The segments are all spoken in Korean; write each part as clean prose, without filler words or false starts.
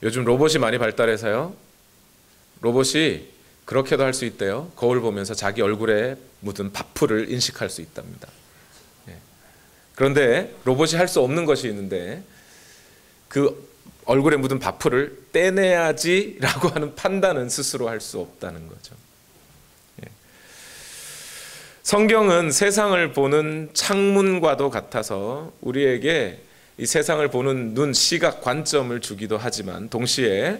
요즘 로봇이 많이 발달해서요, 로봇이 그렇게도 할 수 있대요. 거울 보면서 자기 얼굴에 묻은 밥풀을 인식할 수 있답니다. 그런데 로봇이 할 수 없는 것이 있는데, 그 얼굴에 묻은 밥풀을 떼내야지라고 하는 판단은 스스로 할 수 없다는 거죠. 성경은 세상을 보는 창문과도 같아서 우리에게 이 세상을 보는 눈, 시각, 관점을 주기도 하지만 동시에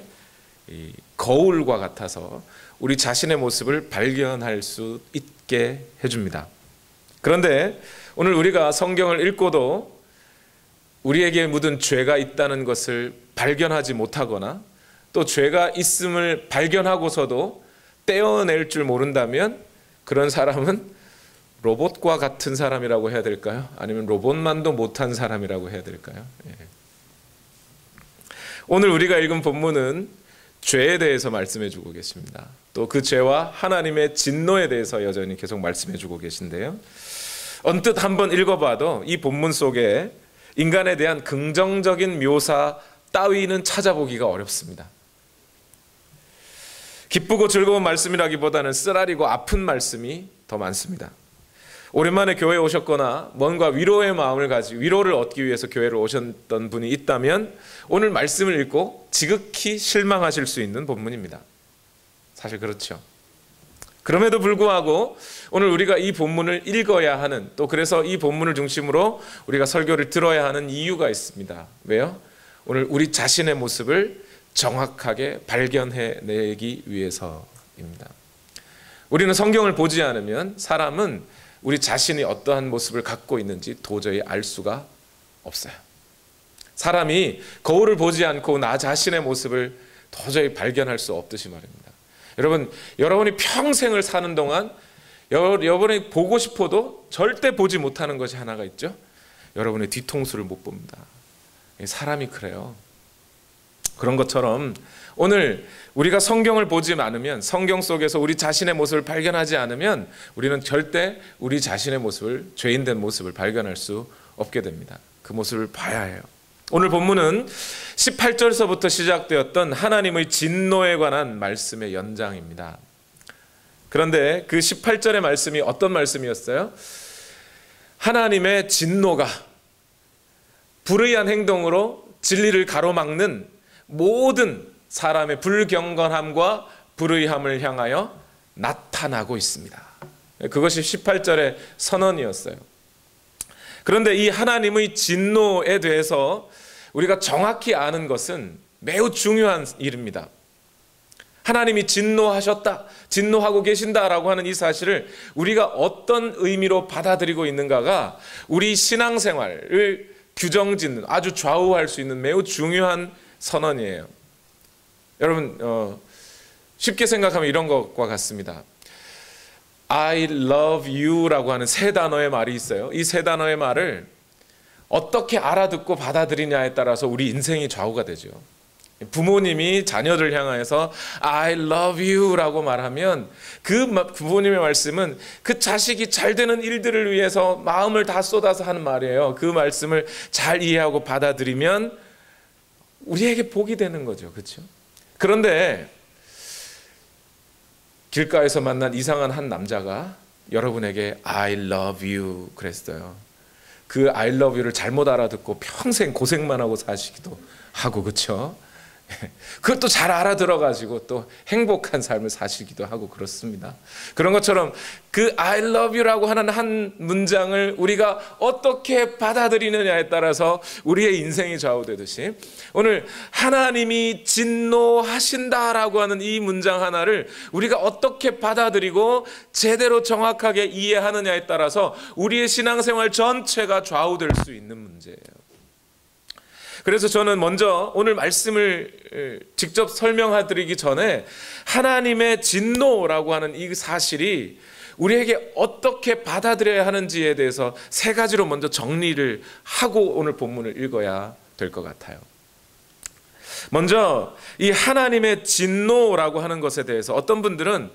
이 거울과 같아서 우리 자신의 모습을 발견할 수 있게 해줍니다. 그런데 오늘 우리가 성경을 읽고도 우리에게 묻은 죄가 있다는 것을 발견하지 못하거나 또 죄가 있음을 발견하고서도 떼어낼 줄 모른다면 그런 사람은 로봇과 같은 사람이라고 해야 될까요? 아니면 로봇만도 못한 사람이라고 해야 될까요? 오늘 우리가 읽은 본문은 죄에 대해서 말씀해 주고 계십니다. 또 그 죄와 하나님의 진노에 대해서 여전히 계속 말씀해 주고 계신데요, 언뜻 한번 읽어봐도 이 본문 속에 인간에 대한 긍정적인 묘사 따위는 찾아보기가 어렵습니다. 기쁘고 즐거운 말씀이라기보다는 쓰라리고 아픈 말씀이 더 많습니다. 오랜만에 교회에 오셨거나 뭔가 위로의 마음을 가지고 위로를 얻기 위해서 교회를 오셨던 분이 있다면 오늘 말씀을 읽고 지극히 실망하실 수 있는 본문입니다. 사실 그렇죠. 그럼에도 불구하고 오늘 우리가 이 본문을 읽어야 하는, 또 그래서 이 본문을 중심으로 우리가 설교를 들어야 하는 이유가 있습니다. 왜요? 오늘 우리 자신의 모습을 정확하게 발견해내기 위해서입니다. 우리는 성경을 보지 않으면 사람은 우리 자신이 어떠한 모습을 갖고 있는지 도저히 알 수가 없어요. 사람이 거울을 보지 않고 나 자신의 모습을 도저히 발견할 수 없듯이 말입니다. 여러분이 평생을 사는 동안 여러분이 보고 싶어도 절대 보지 못하는 것이 하나가 있죠. 여러분의 뒤통수를 못 봅니다. 사람이 그래요. 그런 것처럼 오늘 우리가 성경을 보지 않으면, 성경 속에서 우리 자신의 모습을 발견하지 않으면 우리는 절대 우리 자신의 모습을, 죄인된 모습을 발견할 수 없게 됩니다. 그 모습을 봐야 해요. 오늘 본문은 18절서부터 시작되었던 하나님의 진노에 관한 말씀의 연장입니다. 그런데 그 18절의 말씀이 어떤 말씀이었어요? 하나님의 진노가 불의한 행동으로 진리를 가로막는 모든 사람의 불경건함과 불의함을 향하여 나타나고 있습니다. 그것이 18절의 선언이었어요. 그런데 이 하나님의 진노에 대해서 우리가 정확히 아는 것은 매우 중요한 일입니다. 하나님이 진노하셨다, 진노하고 계신다라고 하는 이 사실을 우리가 어떤 의미로 받아들이고 있는가가 우리 신앙생활을 규정짓는, 아주 좌우할 수 있는 매우 중요한 선언이에요. 여러분, 쉽게 생각하면 이런 것과 같습니다. I love you라고 하는 세 단어의 말이 있어요. 이 세 단어의 말을 어떻게 알아듣고 받아들이냐에 따라서 우리 인생이 좌우가 되죠. 부모님이 자녀를 향해서 I love you라고 말하면 그 부모님의 말씀은 그 자식이 잘 되는 일들을 위해서 마음을 다 쏟아서 하는 말이에요. 그 말씀을 잘 이해하고 받아들이면 우리에게 복이 되는 거죠. 그렇죠? 그런데 길가에서 만난 이상한 한 남자가 여러분에게 I love you 그랬어요. 그 I love you를 잘못 알아듣고 평생 고생만 하고 사시기도 하고, 그렇죠? 그것도 잘 알아들어가지고 또 행복한 삶을 사시기도 하고 그렇습니다. 그런 것처럼 그 I love you라고 하는 한 문장을 우리가 어떻게 받아들이느냐에 따라서 우리의 인생이 좌우되듯이 오늘 하나님이 진노하신다라고 하는 이 문장 하나를 우리가 어떻게 받아들이고 제대로 정확하게 이해하느냐에 따라서 우리의 신앙생활 전체가 좌우될 수 있는 문제예요. 그래서 저는 먼저 오늘 말씀을 직접 설명해드리기 전에 하나님의 진노라고 하는 이 사실이 우리에게 어떻게 받아들여야 하는지에 대해서 세 가지로 먼저 정리를 하고 오늘 본문을 읽어야 될 것 같아요. 먼저 이 하나님의 진노라고 하는 것에 대해서 어떤 분들은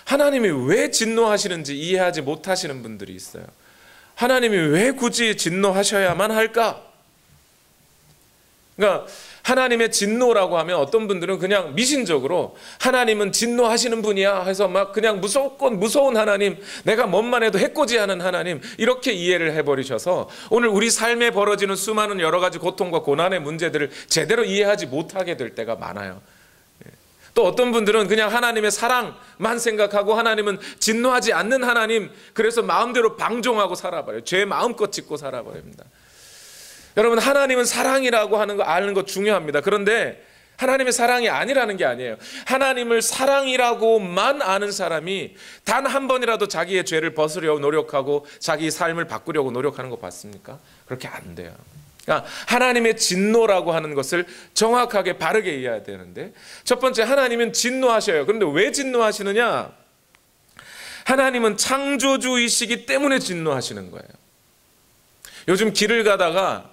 하나님이 왜 진노하시는지 이해하지 못하시는 분들이 있어요. 하나님이 왜 굳이 진노하셔야만 할까? 그러니까 하나님의 진노라고 하면 어떤 분들은 그냥 미신적으로 하나님은 진노하시는 분이야 해서 막 그냥 무서운 하나님, 내가 뭔만 해도 해코지하는 하나님, 이렇게 이해를 해버리셔서 오늘 우리 삶에 벌어지는 수많은 여러 가지 고통과 고난의 문제들을 제대로 이해하지 못하게 될 때가 많아요. 또 어떤 분들은 그냥 하나님의 사랑만 생각하고 하나님은 진노하지 않는 하나님, 그래서 마음대로 방종하고 살아버려요. 죄 마음껏 짓고 살아버립니다. 여러분, 하나님은 사랑이라고 하는 거 아는 거 중요합니다. 그런데 하나님의 사랑이 아니라는 게 아니에요. 하나님을 사랑이라고만 아는 사람이 단 한 번이라도 자기의 죄를 벗으려고 노력하고 자기 삶을 바꾸려고 노력하는 거 봤습니까? 그렇게 안 돼요. 그러니까 하나님의 진노라고 하는 것을 정확하게 바르게 이해해야 되는데, 첫 번째, 하나님은 진노하셔요. 그런데 왜 진노하시느냐? 하나님은 창조주이시기 때문에 진노하시는 거예요. 요즘 길을 가다가,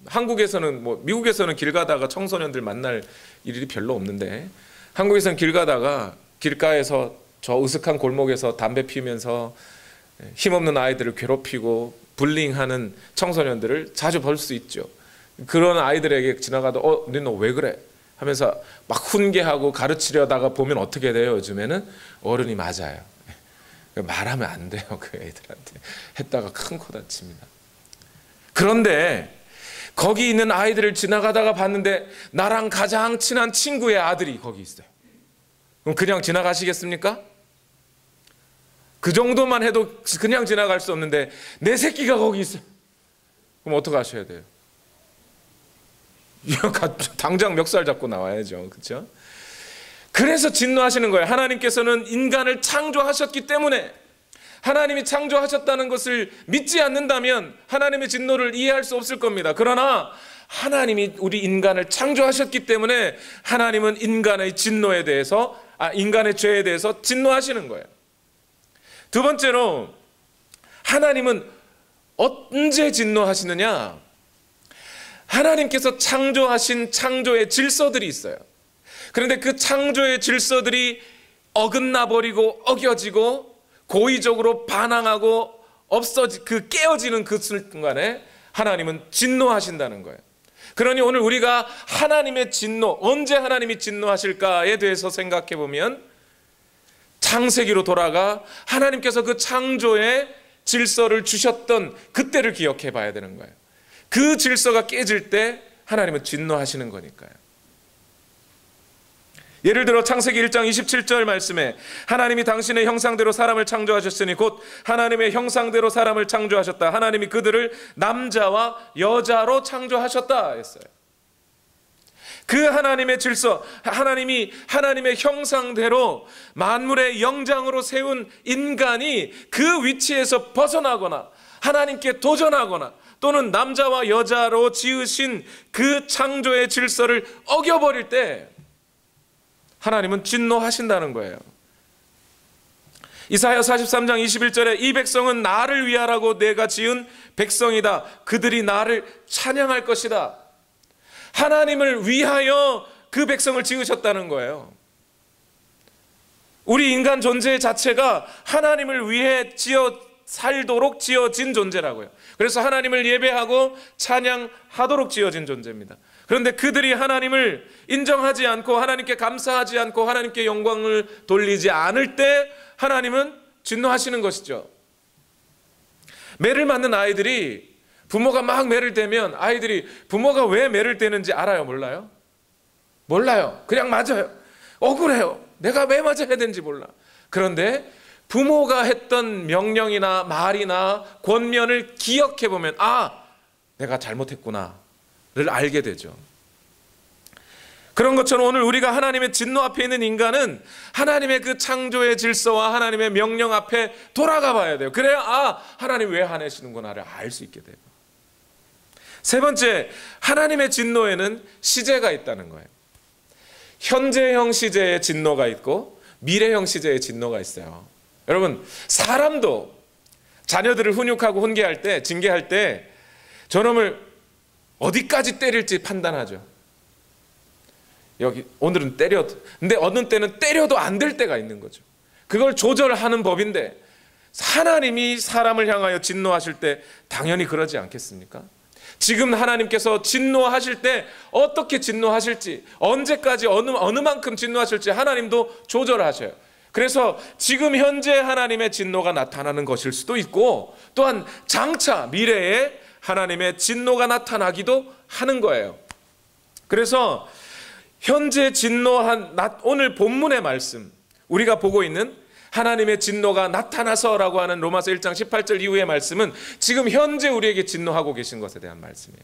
한국에서는 미국에서는 길 가다가 청소년들 만날 일이 별로 없는데, 한국에서는 길 가다가 길가에서 저 으슥한 골목에서 담배 피우면서 힘없는 아이들을 괴롭히고 불링하는 청소년들을 자주 볼 수 있죠. 그런 아이들에게 지나가다 너 왜 그래? 하면서 막 훈계하고 가르치려다가 보면 어떻게 돼요? 요즘에는 어른이 맞아요. 말하면 안 돼요. 그 애들한테. 했다가 큰 코 다칩니다. 그런데 거기 있는 아이들을 지나가다가 봤는데 나랑 가장 친한 친구의 아들이 거기 있어요. 그럼 그냥 지나가시겠습니까? 그 정도만 해도 그냥 지나갈 수 없는데 내 새끼가 거기 있어요. 그럼 어떻게 하셔야 돼요? 당장 멱살 잡고 나와야죠. 그렇죠? 그래서 진노하시는 거예요. 하나님께서는 인간을 창조하셨기 때문에, 하나님이 창조하셨다는 것을 믿지 않는다면 하나님의 진노를 이해할 수 없을 겁니다. 그러나 하나님이 우리 인간을 창조하셨기 때문에 하나님은 인간의 진노에 대해서, 인간의 죄에 대해서 진노하시는 거예요. 두 번째로, 하나님은 언제 진노하시느냐? 하나님께서 창조하신 창조의 질서들이 있어요. 그런데 그 창조의 질서들이 어긋나 버리고 어겨지고 고의적으로 반항하고 깨어지는 그 순간에 하나님은 진노하신다는 거예요. 그러니 오늘 우리가 하나님의 진노, 언제 하나님이 진노하실까에 대해서 생각해 보면 창세기로 돌아가 하나님께서 그 창조의 질서를 주셨던 그때를 기억해 봐야 되는 거예요. 그 질서가 깨질 때 하나님은 진노하시는 거니까요. 예를 들어 창세기 1장 27절 말씀에 하나님이 당신의 형상대로 사람을 창조하셨으니 곧 하나님의 형상대로 사람을 창조하셨다. 하나님이 그들을 남자와 여자로 창조하셨다 했어요. 그 하나님의 질서, 하나님이 하나님의 형상대로 만물의 영장으로 세운 인간이 그 위치에서 벗어나거나 하나님께 도전하거나 또는 남자와 여자로 지으신 그 창조의 질서를 어겨버릴 때 하나님은 진노하신다는 거예요. 이사야 43장 21절에 이 백성은 나를 위하라고 내가 지은 백성이다. 그들이 나를 찬양할 것이다. 하나님을 위하여 그 백성을 지으셨다는 거예요. 우리 인간 존재 자체가 하나님을 위해 살도록 지어진 존재라고요. 그래서 하나님을 예배하고 찬양하도록 지어진 존재입니다. 그런데 그들이 하나님을 인정하지 않고 하나님께 감사하지 않고 하나님께 영광을 돌리지 않을 때 하나님은 진노하시는 것이죠. 매를 맞는 아이들이 부모가 막 매를 대면 아이들이 부모가 왜 매를 대는지 알아요? 몰라요? 몰라요. 그냥 맞아요. 억울해요. 내가 왜 맞아야 되는지 몰라. 그런데 부모가 했던 명령이나 말이나 권면을 기억해 보면 내가 잘못했구나를 알게 되죠. 그런 것처럼 오늘 우리가 하나님의 진노 앞에 있는 인간은 하나님의 그 창조의 질서와 하나님의 명령 앞에 돌아가 봐야 돼요. 그래야 하나님 왜 화내시는구나를 알 수 있게 돼요. 세 번째, 하나님의 진노에는 시제가 있다는 거예요. 현재형 시제의 진노가 있고 미래형 시제의 진노가 있어요. 여러분, 사람도 자녀들을 훈육하고 훈계할 때, 징계할 때 저놈을 어디까지 때릴지 판단하죠. 오늘은 근데 어느 때는 때려도 안 될 때가 있는 거죠. 그걸 조절하는 법인데 하나님이 사람을 향하여 진노하실 때 당연히 그러지 않겠습니까? 지금 하나님께서 진노하실 때 어떻게 진노하실지, 언제까지 어느 만큼 진노하실지 하나님도 조절하셔요. 그래서 지금 현재 하나님의 진노가 나타나는 것일 수도 있고, 또한 장차 미래에 하나님의 진노가 나타나기도 하는 거예요. 그래서 현재 진노한 오늘 본문의 말씀, 우리가 보고 있는 하나님의 진노가 나타나서라고 하는 로마서 1장 18절 이후의 말씀은 지금 현재 우리에게 진노하고 계신 것에 대한 말씀이에요.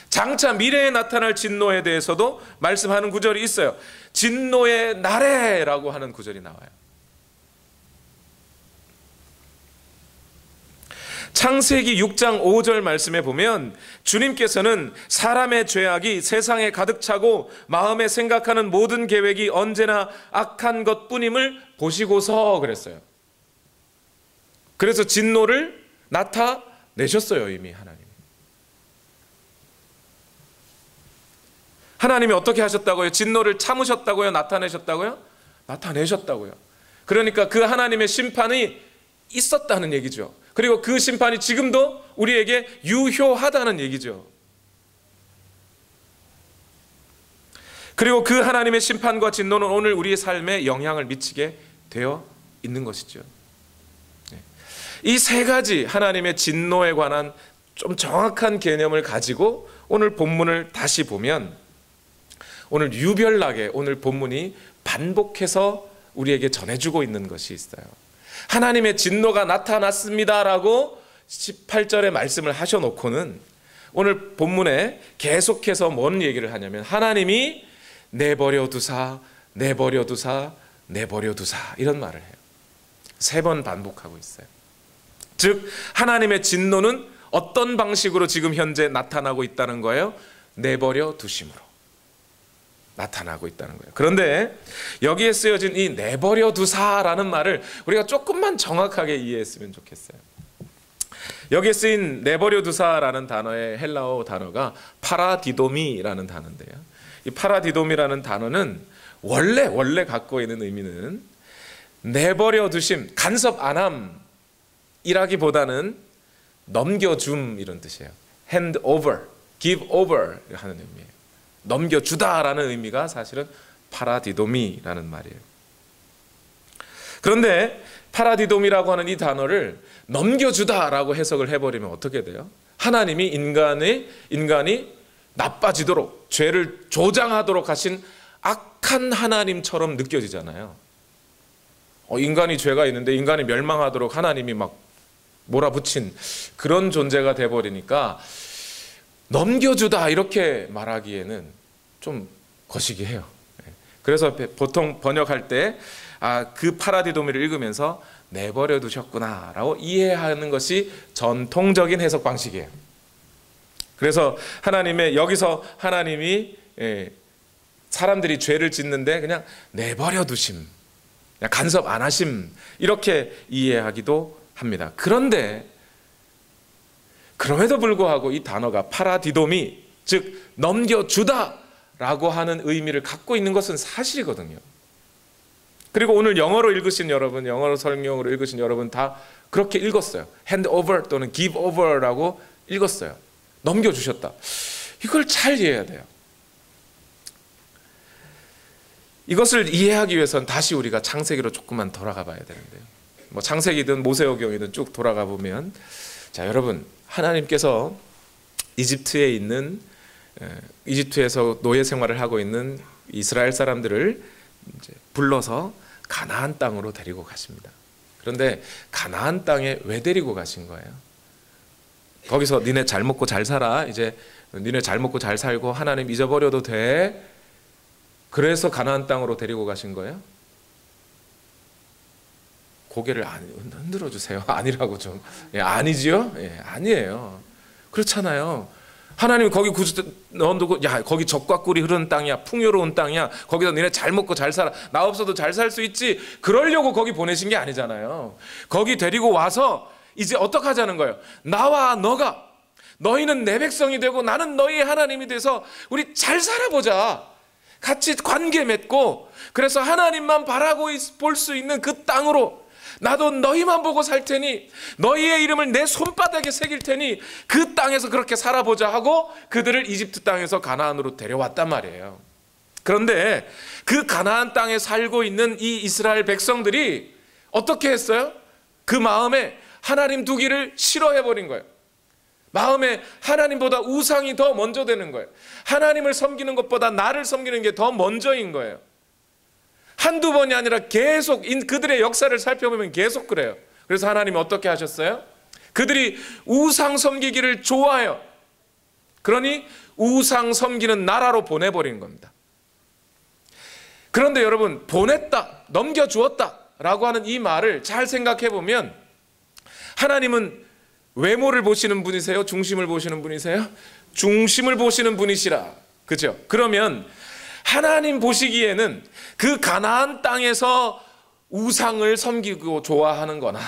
장차 미래에 나타날 진노에 대해서도 말씀하는 구절이 있어요. 진노의 날에라고 하는 구절이 나와요. 창세기 6장 5절 말씀에 보면 주님께서는 사람의 죄악이 세상에 가득 차고 마음에 생각하는 모든 계획이 언제나 악한 것뿐임을 보시고서 그랬어요. 그래서 진노를 나타내셨어요. 이미 하나님이 어떻게 하셨다고요? 진노를 참으셨다고요? 나타내셨다고요? 나타내셨다고요. 그러니까 그 하나님의 심판이 있었다는 얘기죠. 그리고 그 심판이 지금도 우리에게 유효하다는 얘기죠. 그리고 그 하나님의 심판과 진노는 오늘 우리의 삶에 영향을 미치게 되어 있는 것이죠. 이 세 가지 하나님의 진노에 관한 좀 정확한 개념을 가지고 오늘 본문을 다시 보면, 오늘 유별나게 오늘 본문이 반복해서 우리에게 전해주고 있는 것이 있어요. 하나님의 진노가 나타났습니다라고 18절에 말씀을 하셔놓고는 오늘 본문에 계속해서 뭔 얘기를 하냐면 하나님이 내버려 두사 이런 말을 해요. 3번 반복하고 있어요. 즉 하나님의 진노는 어떤 방식으로 지금 현재 나타나고 있다는 거예요? 내버려 두심으로 나타나고 있다는 거예요. 그런데 여기에 쓰여진 이 내버려 두사라는 말을 우리가 조금만 정확하게 이해했으면 좋겠어요. 여기에 쓰인 내버려 두사라는 단어의 헬라어 단어가 파라디도미라는 단어인데요. 이 파라디도미라는 단어는 원래 갖고 있는 의미는 내버려 두심, 간섭 안함이라기보다는 넘겨줌 이런 뜻이에요. hand over, give over 하는 의미예요. 넘겨주다라는 의미가 사실은 파라디도미라는 말이에요. 그런데 파라디도미라고 하는 이 단어를 넘겨주다라고 해석을 해버리면 어떻게 돼요? 하나님이 인간이 나빠지도록, 죄를 조장하도록 하신 악한 하나님처럼 느껴지잖아요. 인간이 죄가 있는데 인간이 멸망하도록 하나님이 막 몰아붙인 그런 존재가 돼버리니까 넘겨주다 이렇게 말하기에는 좀 거시기 해요. 그래서 보통 번역할 때 그 파라디도미를 읽으면서 내버려 두셨구나 라고 이해하는 것이 전통적인 해석 방식이에요. 그래서 여기서 하나님이 사람들이 죄를 짓는데 그냥 내버려 두심, 그냥 간섭 안 하심 이렇게 이해하기도 합니다. 그럼에도 불구하고 이 단어가 파라디도미, 즉 넘겨주다라고 하는 의미를 갖고 있는 것은 사실이거든요. 그리고 오늘 영어로 읽으신 여러분, 영어로 성경으로 읽으신 여러분 다 그렇게 읽었어요. hand over 또는 give over라고 읽었어요. 넘겨주셨다. 이걸 잘 이해해야 돼요. 이것을 이해하기 위해서는 다시 우리가 창세기로 조금만 돌아가 봐야 되는데요. 뭐 창세기든 모세오경이든 쭉 돌아가 보면, 자 여러분, 하나님께서 이집트에서 노예 생활을 하고 있는 이스라엘 사람들을 이제 불러서 가나안 땅으로 데리고 가십니다. 그런데 가나안 땅에 왜 데리고 가신 거예요? 거기서 니네 잘 먹고 잘 살아, 이제 니네 잘 먹고 잘 살고 하나님 잊어버려도 돼, 그래서 가나안 땅으로 데리고 가신 거예요? 고개를 흔들어 주세요. 아니라고 좀. 아니지요? 아니에요. 그렇잖아요. 하나님이 거기 넣어두고, 야 거기 적과 꿀이 흐르는 땅이야, 풍요로운 땅이야, 거기서 너네 잘 먹고 잘 살아, 나 없어도 잘 살 수 있지, 그러려고 거기 보내신 게 아니잖아요. 거기 데리고 와서 이제 어떻게 하자는 거예요? 나와 너가, 너희는 내 백성이 되고 나는 너희의 하나님이 돼서 우리 잘 살아보자, 같이 관계 맺고, 그래서 하나님만 바라고 볼 수 있는 그 땅으로, 나도 너희만 보고 살 테니 너희의 이름을 내 손바닥에 새길 테니 그 땅에서 그렇게 살아보자 하고 그들을 이집트 땅에서 가나안으로 데려왔단 말이에요. 그런데 그 가나안 땅에 살고 있는 이 이스라엘 백성들이 어떻게 했어요? 그 마음에 하나님 두기를 싫어해버린 거예요. 마음에 하나님보다 우상이 더 먼저 되는 거예요. 하나님을 섬기는 것보다 나를 섬기는 게 더 먼저인 거예요. 한두 번이 아니라 계속 그들의 역사를 살펴보면 계속 그래요. 그래서 하나님이 어떻게 하셨어요? 그들이 우상 섬기기를 좋아해요. 그러니 우상 섬기는 나라로 보내버린 겁니다. 그런데 여러분, 보냈다, 넘겨주었다 라고 하는 이 말을 잘 생각해 보면 하나님은 외모를 보시는 분이세요? 중심을 보시는 분이세요? 중심을 보시는 분이시라. 그죠? 그러면 하나님 보시기에는 그 가나안 땅에서 우상을 섬기고 좋아하는 거나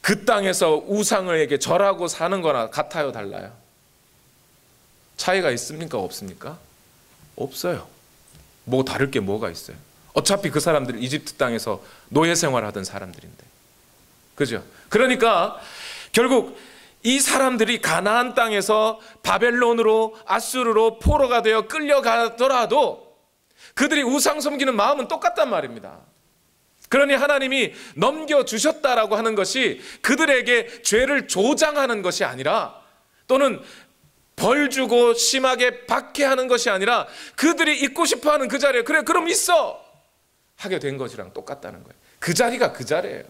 그 땅에서 우상에게 절하고 사는 거나 같아요, 달라요? 차이가 있습니까? 없습니까? 없어요. 뭐 다를 게 뭐가 있어요? 어차피 그 사람들이 이집트 땅에서 노예 생활하던 사람들인데. 그죠? 그러니까 결국 이 사람들이 가나안 땅에서 바벨론으로 아수르로 포로가 되어 끌려가더라도 그들이 우상 섬기는 마음은 똑같단 말입니다. 그러니 하나님이 넘겨주셨다라고 하는 것이 그들에게 죄를 조장하는 것이 아니라 또는 벌 주고 심하게 박해하는 것이 아니라 그들이 있고 싶어하는 그 자리에 그래 그럼 있어 하게 된 것이랑 똑같다는 거예요. 그 자리가 그 자리예요.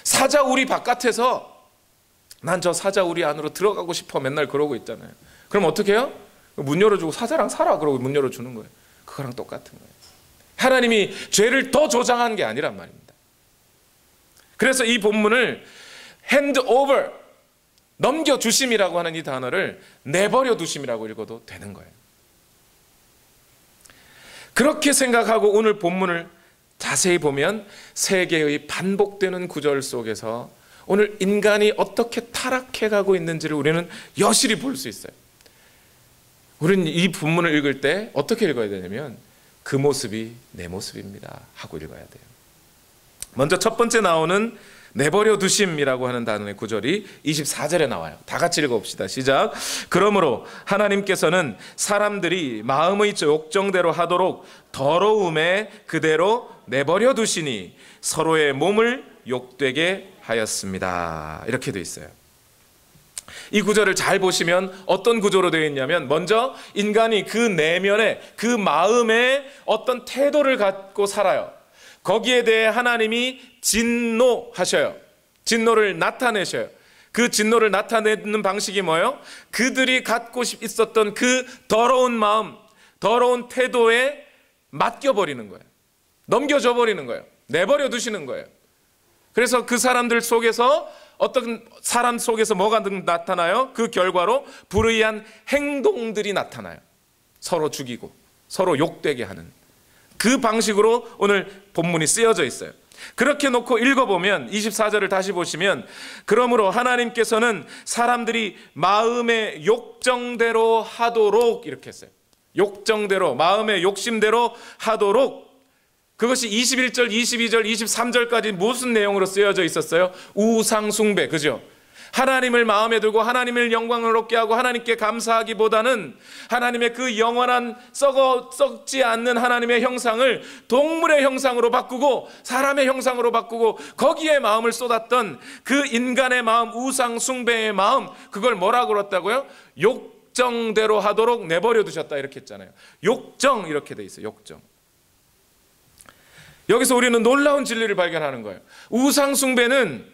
사자 우리 바깥에서 난 저 사자 우리 안으로 들어가고 싶어 맨날 그러고 있잖아요. 그럼 어떻게 해요? 문 열어주고 사자랑 살아 그러고 문 열어주는 거예요. 그거랑 똑같은 거예요. 하나님이 죄를 더 조장한 게 아니란 말입니다. 그래서 이 본문을 hand over, 넘겨주심이라고 하는 이 단어를 내버려 두심이라고 읽어도 되는 거예요. 그렇게 생각하고 오늘 본문을 자세히 보면 세 개의 반복되는 구절 속에서 오늘 인간이 어떻게 타락해 가고 있는지를 우리는 여실히 볼 수 있어요. 우리는 이 본문을 읽을 때 어떻게 읽어야 되냐면 그 모습이 내 모습입니다 하고 읽어야 돼요. 먼저 첫 번째 나오는 내버려 두심이라고 하는 단어의 구절이 24절에 나와요. 다 같이 읽어봅시다. 시작. 그러므로 하나님께서는 사람들이 마음의 욕정대로 하도록 더러움에 그대로 내버려 두시니 서로의 몸을 욕되게 하였습니다. 이렇게 돼 있어요. 이 구절을 잘 보시면 어떤 구조로 되어 있냐면 먼저 인간이 그 내면에 그 마음에 어떤 태도를 갖고 살아요. 거기에 대해 하나님이 진노하셔요. 진노를 나타내셔요. 그 진노를 나타내는 방식이 뭐예요? 그들이 갖고 있었던 그 더러운 마음, 더러운 태도에 맡겨버리는 거예요. 넘겨줘 버리는 거예요. 내버려 두시는 거예요. 그래서 그 사람들 속에서 어떤 사람 속에서 뭐가 나타나요? 그 결과로 불의한 행동들이 나타나요. 서로 죽이고 서로 욕되게 하는 그 방식으로 오늘 본문이 쓰여져 있어요. 그렇게 놓고 읽어보면 24절을 다시 보시면 그러므로 하나님께서는 사람들이 마음의 욕정대로 하도록 이렇게 했어요. 욕정대로 마음의 욕심대로 하도록. 그것이 21절, 22절, 23절까지 무슨 내용으로 쓰여져 있었어요? 우상 숭배, 그죠? 하나님을 마음에 두고 하나님을 영광을 얻게 하고 하나님께 감사하기보다는 하나님의 그 영원한 썩지 않는 하나님의 형상을 동물의 형상으로 바꾸고 사람의 형상으로 바꾸고 거기에 마음을 쏟았던 그 인간의 마음, 우상 숭배의 마음, 그걸 뭐라고 그랬다고요? 욕정대로 하도록 내버려 두셨다 이렇게 했잖아요. 욕정 이렇게 돼 있어요. 욕정. 여기서 우리는 놀라운 진리를 발견하는 거예요. 우상 숭배는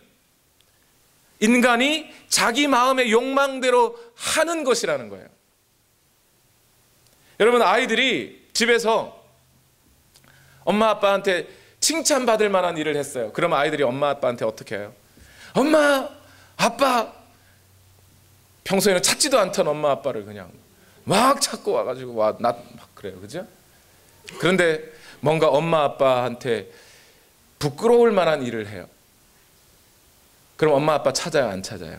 인간이 자기 마음의 욕망대로 하는 것이라는 거예요. 여러분, 아이들이 집에서 엄마 아빠한테 칭찬받을 만한 일을 했어요. 그러면 아이들이 엄마 아빠한테 어떻게 해요? 엄마 아빠, 평소에는 찾지도 않던 엄마 아빠를 그냥 막 찾고 와가지고 나 막 그래요. 그죠? 그런데 뭔가 엄마 아빠한테 부끄러울 만한 일을 해요. 그럼 엄마 아빠 찾아요, 안 찾아요?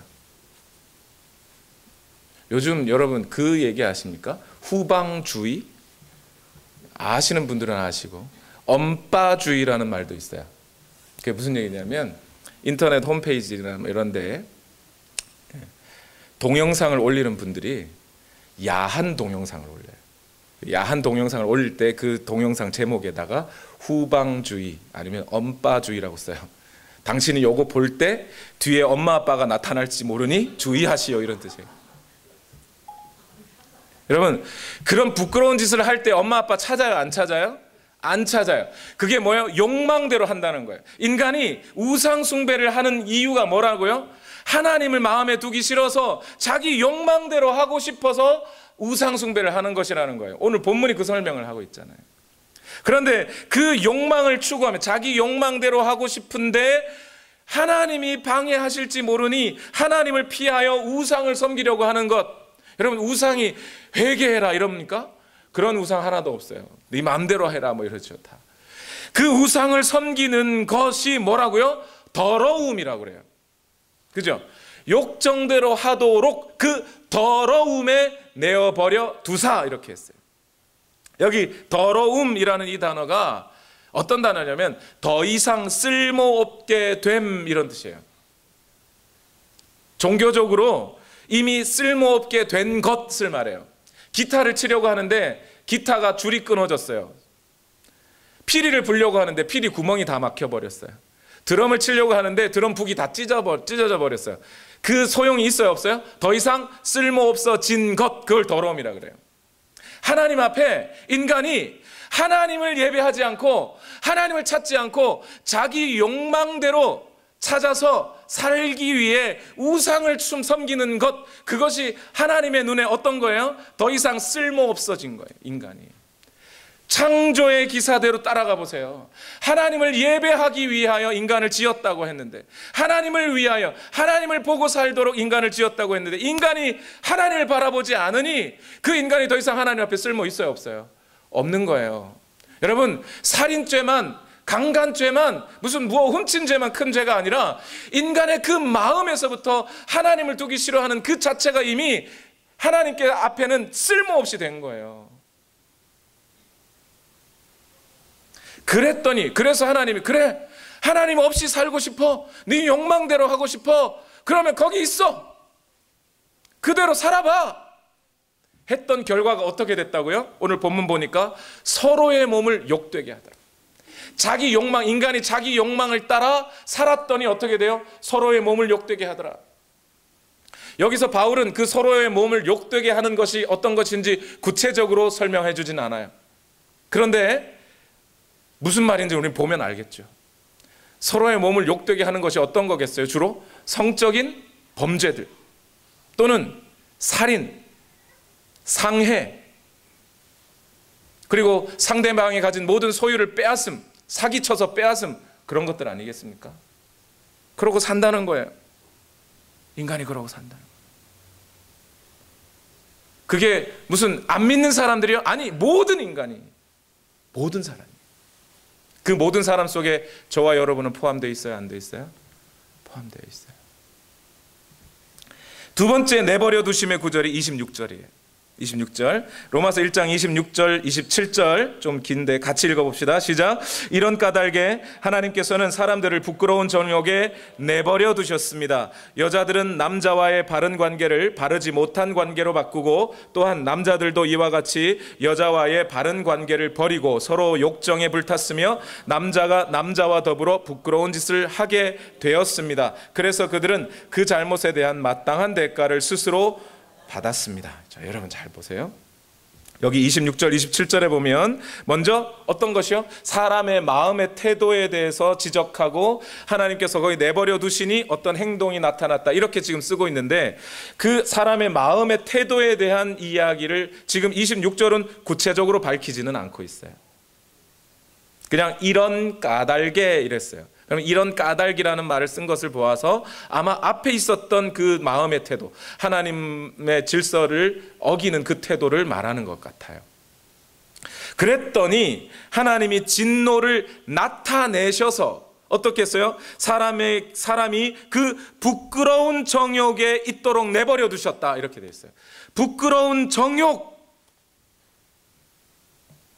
요즘 여러분 그 얘기 아십니까? 후방주의? 아시는 분들은 아시고 엄빠주의라는 말도 있어요. 그게 무슨 얘기냐면 인터넷 홈페이지나 이런 데 동영상을 올리는 분들이 야한 동영상을 올려요. 야한 동영상을 올릴 때 그 동영상 제목에다가 후방주의 아니면 엄빠주의라고 써요. 당신이 요거 볼 때 뒤에 엄마 아빠가 나타날지 모르니 주의하시오, 이런 뜻이에요. 여러분, 그런 부끄러운 짓을 할 때 엄마 아빠 찾아요, 안 찾아요? 안 찾아요. 그게 뭐예요? 욕망대로 한다는 거예요. 인간이 우상 숭배를 하는 이유가 뭐라고요? 하나님을 마음에 두기 싫어서 자기 욕망대로 하고 싶어서 우상 숭배를 하는 것이라는 거예요. 오늘 본문이 그 설명을 하고 있잖아요. 그런데 그 욕망을 추구하면 자기 욕망대로 하고 싶은데 하나님이 방해하실지 모르니 하나님을 피하여 우상을 섬기려고 하는 것. 여러분, 우상이 회개해라 이럽니까? 그런 우상 하나도 없어요. 네 마음대로 해라 뭐 이러죠. 다. 그 우상을 섬기는 것이 뭐라고요? 더러움이라고 그래요. 그죠? 욕정대로 하도록 그 더러움에 내어버려 두사, 이렇게 했어요. 여기 더러움이라는 이 단어가 어떤 단어냐면 더 이상 쓸모없게 됨, 이런 뜻이에요. 종교적으로 이미 쓸모없게 된 것을 말해요. 기타를 치려고 하는데 기타가 줄이 끊어졌어요. 피리를 불려고 하는데 피리 구멍이 다 막혀버렸어요. 드럼을 치려고 하는데 드럼 북이 다 찢어져 버렸어요. 그 소용이 있어요, 없어요? 더 이상 쓸모없어진 것, 그걸 더러움이라 그래요. 하나님 앞에 인간이 하나님을 예배하지 않고 하나님을 찾지 않고 자기 욕망대로 찾아서 살기 위해 우상을 섬기는 것, 그것이 하나님의 눈에 어떤 거예요? 더 이상 쓸모없어진 거예요, 인간이. 창조의 기사대로 따라가 보세요. 하나님을 예배하기 위하여 인간을 지었다고 했는데, 하나님을 위하여 하나님을 보고 살도록 인간을 지었다고 했는데, 인간이 하나님을 바라보지 않으니 그 인간이 더 이상 하나님 앞에 쓸모 있어요, 없어요? 없는 거예요. 여러분, 살인죄만, 강간죄만, 무슨 훔친 죄만 큰 죄가 아니라 인간의 그 마음에서부터 하나님을 두기 싫어하는 그 자체가 이미 하나님께 앞에는 쓸모없이 된 거예요. 그래서 하나님이, 그래, 하나님 없이 살고 싶어, 네 욕망대로 하고 싶어, 그러면 거기 있어, 그대로 살아봐 했던 결과가 어떻게 됐다고요? 오늘 본문 보니까 서로의 몸을 욕되게 하더라. 자기 욕망, 인간이 자기 욕망을 따라 살았더니 어떻게 돼요? 서로의 몸을 욕되게 하더라. 여기서 바울은 그 서로의 몸을 욕되게 하는 것이 어떤 것인지 구체적으로 설명해 주진 않아요. 그런데 무슨 말인지 우리는 보면 알겠죠. 서로의 몸을 욕되게 하는 것이 어떤 거겠어요? 주로 성적인 범죄들 또는 살인, 상해, 그리고 상대방이 가진 모든 소유를 빼앗음, 사기쳐서 빼앗음, 그런 것들 아니겠습니까? 그러고 산다는 거예요. 인간이 그러고 산다는 거예요. 그게 무슨 안 믿는 사람들이요? 아니, 모든 인간이, 모든 사람이. 그 모든 사람 속에 저와 여러분은 포함되어 있어요, 안 되어 있어요? 포함되어 있어요. 두 번째 내버려 두심의 구절이 26절이에요. 26절, 로마서 1장 26절, 27절 좀 긴데 같이 읽어봅시다. 시작. 이런 까닭에 하나님께서는 사람들을 부끄러운 정욕에 내버려 두셨습니다. 여자들은 남자와의 바른 관계를 바르지 못한 관계로 바꾸고, 또한 남자들도 이와 같이 여자와의 바른 관계를 버리고 서로 욕정에 불탔으며 남자가 남자와 더불어 부끄러운 짓을 하게 되었습니다. 그래서 그들은 그 잘못에 대한 마땅한 대가를 스스로 받았습니다. 자, 여러분 잘 보세요. 여기 26절, 27절에 보면 먼저 어떤 것이요? 사람의 마음의 태도에 대해서 지적하고 하나님께서 거기 내버려 두시니 어떤 행동이 나타났다, 이렇게 지금 쓰고 있는데, 그 사람의 마음의 태도에 대한 이야기를 지금 26절은 구체적으로 밝히지는 않고 있어요. 그냥 이런 까닭에 이랬어요. 그럼 이런 까닭이라는 말을 쓴 것을 보아서 아마 앞에 있었던 그 마음의 태도, 하나님의 질서를 어기는 그 태도를 말하는 것 같아요. 그랬더니 하나님이 진노를 나타내셔서 어떻게 했어요? 사람이 그 부끄러운 정욕에 있도록 내버려 두셨다, 이렇게 돼 있어요. 부끄러운 정욕.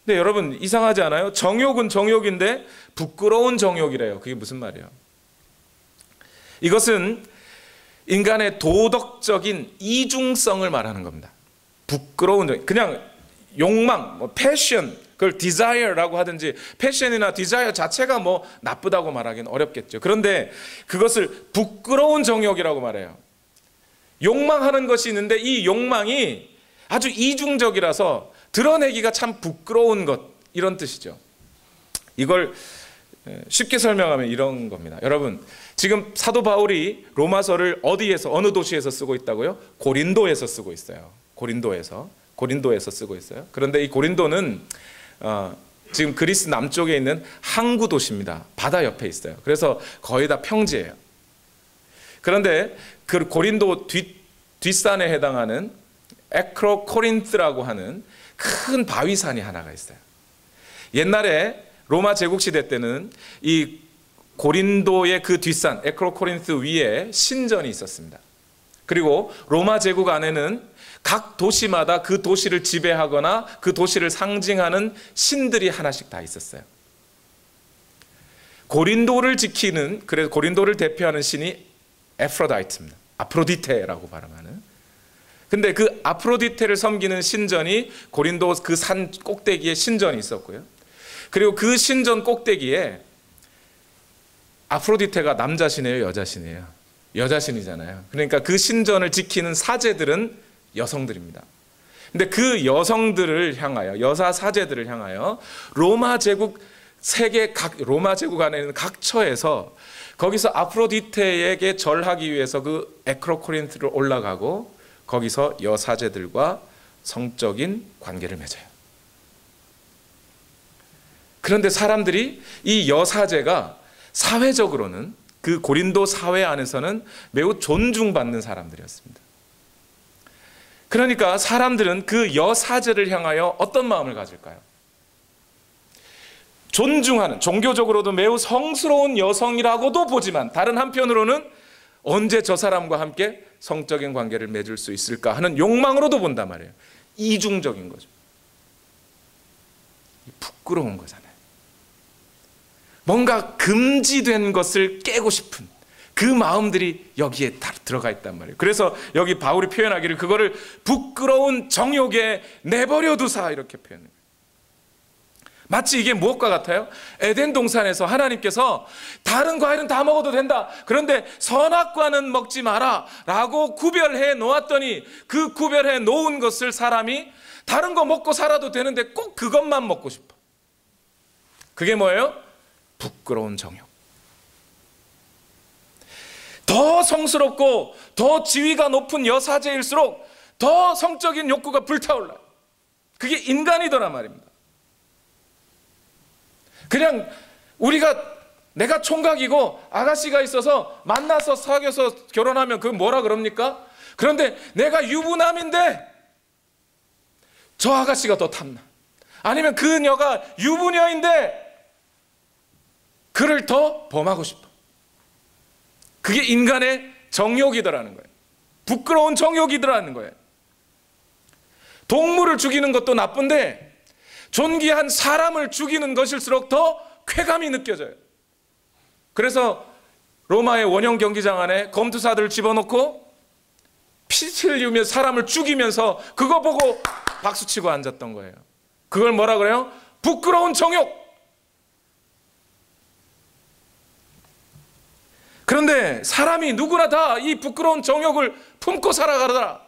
근데 여러분 이상하지 않아요? 정욕은 정욕인데 부끄러운 정욕이래요. 그게 무슨 말이에요? 이것은 인간의 도덕적인 이중성을 말하는 겁니다. 부끄러운 정욕, 그냥 욕망, 뭐 패션, 그걸 desire라고 하든지, 패션이나 desire 자체가 뭐 나쁘다고 말하기는 어렵겠죠. 그런데 그것을 부끄러운 정욕이라고 말해요. 욕망하는 것이 있는데 이 욕망이 아주 이중적이라서 드러내기가 참 부끄러운 것, 이런 뜻이죠. 이걸 쉽게 설명하면 이런 겁니다. 여러분, 지금 사도 바울이 로마서를 어디에서, 어느 도시에서 쓰고 있다고요? 고린도에서 쓰고 있어요. 고린도에서 쓰고 있어요. 그런데 이 고린도는 지금 그리스 남쪽에 있는 항구 도시입니다. 바다 옆에 있어요. 그래서 거의 다 평지예요. 그런데 그 고린도 뒷산에 해당하는 에크로코린트라고 하는 큰 바위산이 하나가 있어요. 옛날에 로마 제국 시대 때는 이 고린도의 그 뒷산 에크로코린트 위에 신전이 있었습니다. 그리고 로마 제국 안에는 각 도시마다 그 도시를 지배하거나 그 도시를 상징하는 신들이 하나씩 다 있었어요. 고린도를 지키는, 그래서 고린도를 대표하는 신이 에프로다이트입니다. 아프로디테라고 발음하는. 근데 그 아프로디테를 섬기는 신전이 고린도 그 산 꼭대기에 신전이 있었고요. 그리고 그 신전 꼭대기에 아프로디테가 남자신이에요, 여자신이에요? 여자신이잖아요. 그러니까 그 신전을 지키는 사제들은 여성들입니다. 근데 그 여성들을 향하여, 여사 사제들을 향하여 로마 제국 세계 각 로마 제국 안에 있는 각 처에서 거기서 아프로디테에게 절하기 위해서 그 에크로코린트를 올라가고 거기서 여사제들과 성적인 관계를 맺어요. 그런데 사람들이 이 여사제가 사회적으로는 그 고린도 사회 안에서는 매우 존중받는 사람들이었습니다. 그러니까 사람들은 그 여사제를 향하여 어떤 마음을 가질까요? 존중하는, 종교적으로도 매우 성스러운 여성이라고도 보지만 다른 한편으로는 언제 저 사람과 함께 성적인 관계를 맺을 수 있을까 하는 욕망으로도 본단 말이에요. 이중적인 거죠. 부끄러운 거잖아요. 뭔가 금지된 것을 깨고 싶은 그 마음들이 여기에 다 들어가 있단 말이에요. 그래서 여기 바울이 표현하기를 그거를 부끄러운 정욕에 내버려 두사 이렇게 표현해요. 마치 이게 무엇과 같아요? 에덴 동산에서 하나님께서 다른 과일은 다 먹어도 된다. 그런데 선악과는 먹지 마라 라고 구별해 놓았더니 그 구별해 놓은 것을 사람이 다른 거 먹고 살아도 되는데 꼭 그것만 먹고 싶어. 그게 뭐예요? 부끄러운 정욕. 더 성스럽고 더 지위가 높은 여사제일수록 더 성적인 욕구가 불타올라요. 그게 인간이더란 말입니다. 그냥 내가 총각이고 아가씨가 있어서 만나서 사귀어서 결혼하면 그건 뭐라 그럽니까? 그런데 내가 유부남인데 저 아가씨가 더 탐나. 아니면 그녀가 유부녀인데 그를 더 범하고 싶어. 그게 인간의 정욕이더라는 거예요. 부끄러운 정욕이더라는 거예요. 동물을 죽이는 것도 나쁜데 존귀한 사람을 죽이는 것일수록 더 쾌감이 느껴져요. 그래서 로마의 원형 경기장 안에 검투사들을 집어넣고 피를 흘리며 사람을 죽이면서 그거 보고 박수치고 앉았던 거예요. 그걸 뭐라 그래요? 부끄러운 정욕. 그런데 사람이 누구나 다 이 부끄러운 정욕을 품고 살아가더라.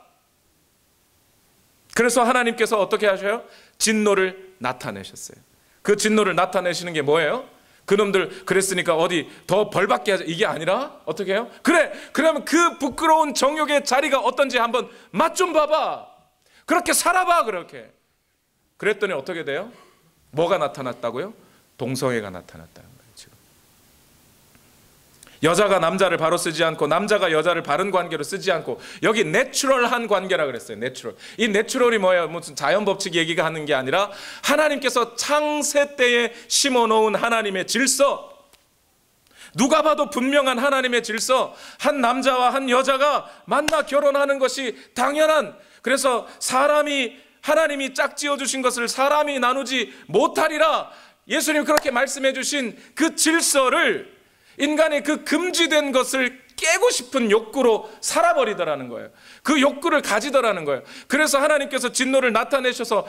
그래서 하나님께서 어떻게 하셔요? 진노를 나타내셨어요. 그 진노를 나타내시는 게 뭐예요? 그놈들 그랬으니까 어디 더 벌받게 하자 이게 아니라 어떻게 해요? 그래, 그러면 그 부끄러운 정욕의 자리가 어떤지 한번 맛 좀 봐봐. 그렇게 살아봐. 그렇게 그랬더니 어떻게 돼요? 뭐가 나타났다고요? 동성애가 나타났다는 거예요. 지금 여자가 남자를 바로 쓰지 않고 남자가 여자를 바른 관계로 쓰지 않고 여기 내추럴한 관계라 그랬어요. 내추럴. 이 내추럴이 뭐예요? 무슨 자연 법칙 얘기가 하는 게 아니라 하나님께서 창세 때에 심어놓은 하나님의 질서, 누가 봐도 분명한 하나님의 질서, 한 남자와 한 여자가 만나 결혼하는 것이 당연한, 그래서 사람이 하나님이 짝지어 주신 것을 사람이 나누지 못하리라. 예수님 그렇게 말씀해 주신 그 질서를 인간의 그 금지된 것을 깨고 싶은 욕구로 살아버리더라는 거예요. 그 욕구를 가지더라는 거예요. 그래서 하나님께서 진노를 나타내셔서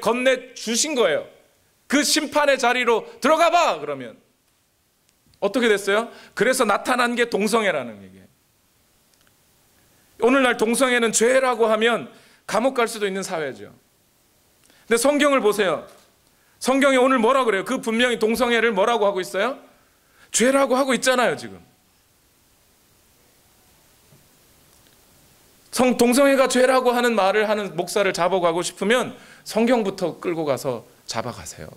건네 주신 거예요. 그 심판의 자리로 들어가 봐. 그러면 어떻게 됐어요? 그래서 나타난 게 동성애라는 얘기예요. 오늘날 동성애는 죄라고 하면 감옥 갈 수도 있는 사회죠. 근데 성경을 보세요. 성경이 오늘 뭐라 그래요? 그 분명히 동성애를 뭐라고 하고 있어요? 죄라고 하고 있잖아요, 지금. 동성애가 죄라고 하는 말을 하는 목사를 잡아가고 싶으면 성경부터 끌고 가서 잡아가세요.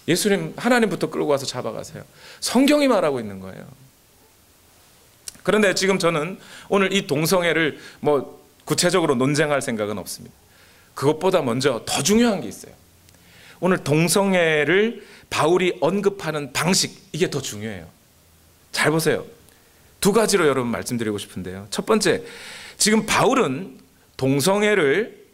예수님, 하나님부터 끌고 가서 잡아가세요. 성경이 말하고 있는 거예요. 그런데 지금 저는 오늘 이 동성애를 구체적으로 논쟁할 생각은 없습니다. 그것보다 먼저 더 중요한 게 있어요. 오늘 동성애를 바울이 언급하는 방식, 이게 더 중요해요. 잘 보세요. 두 가지로 여러분 말씀드리고 싶은데요. 첫 번째, 지금 바울은 동성애를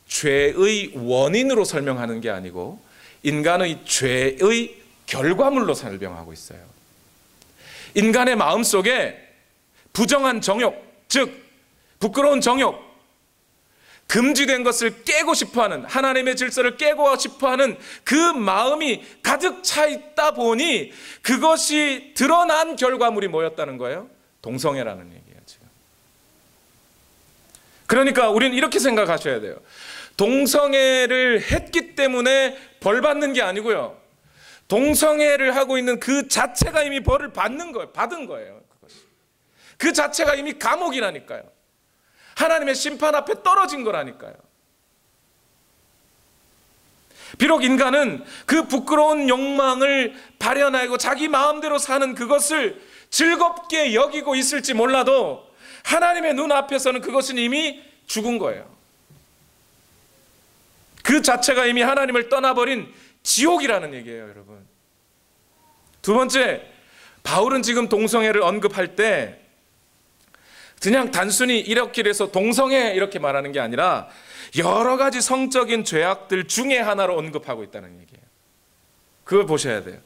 죄의 원인으로 설명하는 게 아니고 인간의 죄의 결과물로 설명하고 있어요. 인간의 마음속에 부정한 정욕, 즉 부끄러운 정욕, 금지된 것을 깨고 싶어하는, 하나님의 질서를 깨고 싶어하는 그 마음이 가득 차 있다 보니 그것이 드러난 결과물이 뭐였다는 거예요? 동성애라는 얘기예요, 지금. 그러니까 우리는 이렇게 생각하셔야 돼요. 동성애를 했기 때문에 벌 받는 게 아니고요. 동성애를 하고 있는 그 자체가 이미 벌을 받는 거예요. 받은 거예요. 그것이. 그 자체가 이미 감옥이라니까요. 하나님의 심판 앞에 떨어진 거라니까요. 비록 인간은 그 부끄러운 욕망을 발현하고 자기 마음대로 사는 그것을 즐겁게 여기고 있을지 몰라도 하나님의 눈 앞에서는 그것은 이미 죽은 거예요. 그 자체가 이미 하나님을 떠나버린 지옥이라는 얘기예요, 여러분. 두 번째, 바울은 지금 동성애를 언급할 때 그냥 단순히 이렇게 해서 동성애 이렇게 말하는 게 아니라 여러 가지 성적인 죄악들 중에 하나로 언급하고 있다는 얘기예요. 그걸 보셔야 돼요.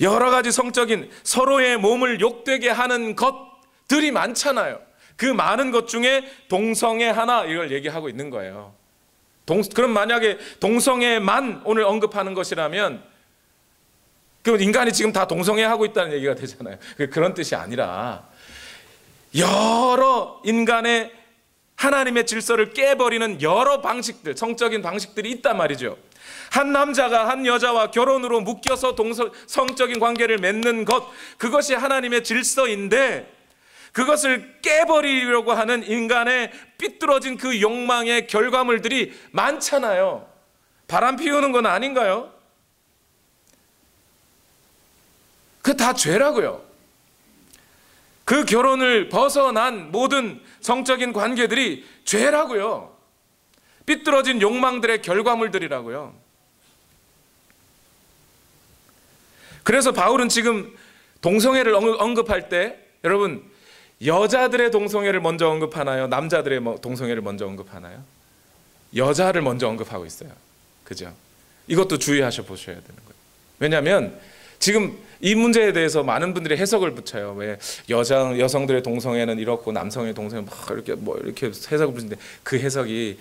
여러 가지 성적인 서로의 몸을 욕되게 하는 것들이 많잖아요. 그 많은 것 중에 동성애 하나, 이걸 얘기하고 있는 거예요. 그럼 만약에 동성애만 오늘 언급하는 것이라면 그럼 인간이 지금 다 동성애 하고 있다는 얘기가 되잖아요. 그런 뜻이 아니라 여러 인간의 하나님의 질서를 깨버리는 여러 방식들, 성적인 방식들이 있단 말이죠. 한 남자가 한 여자와 결혼으로 묶여서 성적인 관계를 맺는 것, 그것이 하나님의 질서인데 그것을 깨버리려고 하는 인간의 삐뚤어진 그 욕망의 결과물들이 많잖아요. 바람 피우는 건 아닌가요? 그거 다 죄라고요. 그 결혼을 벗어난 모든 성적인 관계들이 죄라고요. 삐뚤어진 욕망들의 결과물들이라고요. 그래서 바울은 지금 동성애를 언급할 때 여러분 여자들의 동성애를 먼저 언급하나요? 남자들의 동성애를 먼저 언급하나요? 여자를 먼저 언급하고 있어요. 그죠? 이것도 주의하셔 보셔야 되는 거예요. 왜냐하면 지금 이 문제에 대해서 많은 분들이 해석을 붙여요. 왜 여성들의 동성애는 이렇고 남성의 동성애는 이렇게 해석을 붙이는데 그 해석이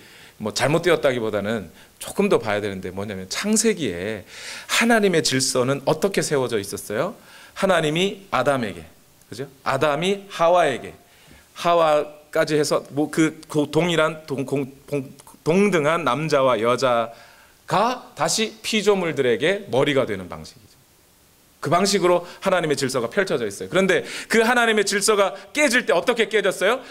잘못되었다기보다는 조금 더 봐야 되는데 뭐냐면 창세기에 하나님의 질서는 어떻게 세워져 있었어요? 하나님이 아담에게, 그죠? 아담이 하와에게, 하와까지 해서 그 동일한 동등한 남자와 여자가 다시 피조물들에게 머리가 되는 방식이죠. 그 방식으로 하나님의 질서가 펼쳐져 있어요. 그런데 그 하나님의 질서가 깨질 때 어떻게 깨졌어요?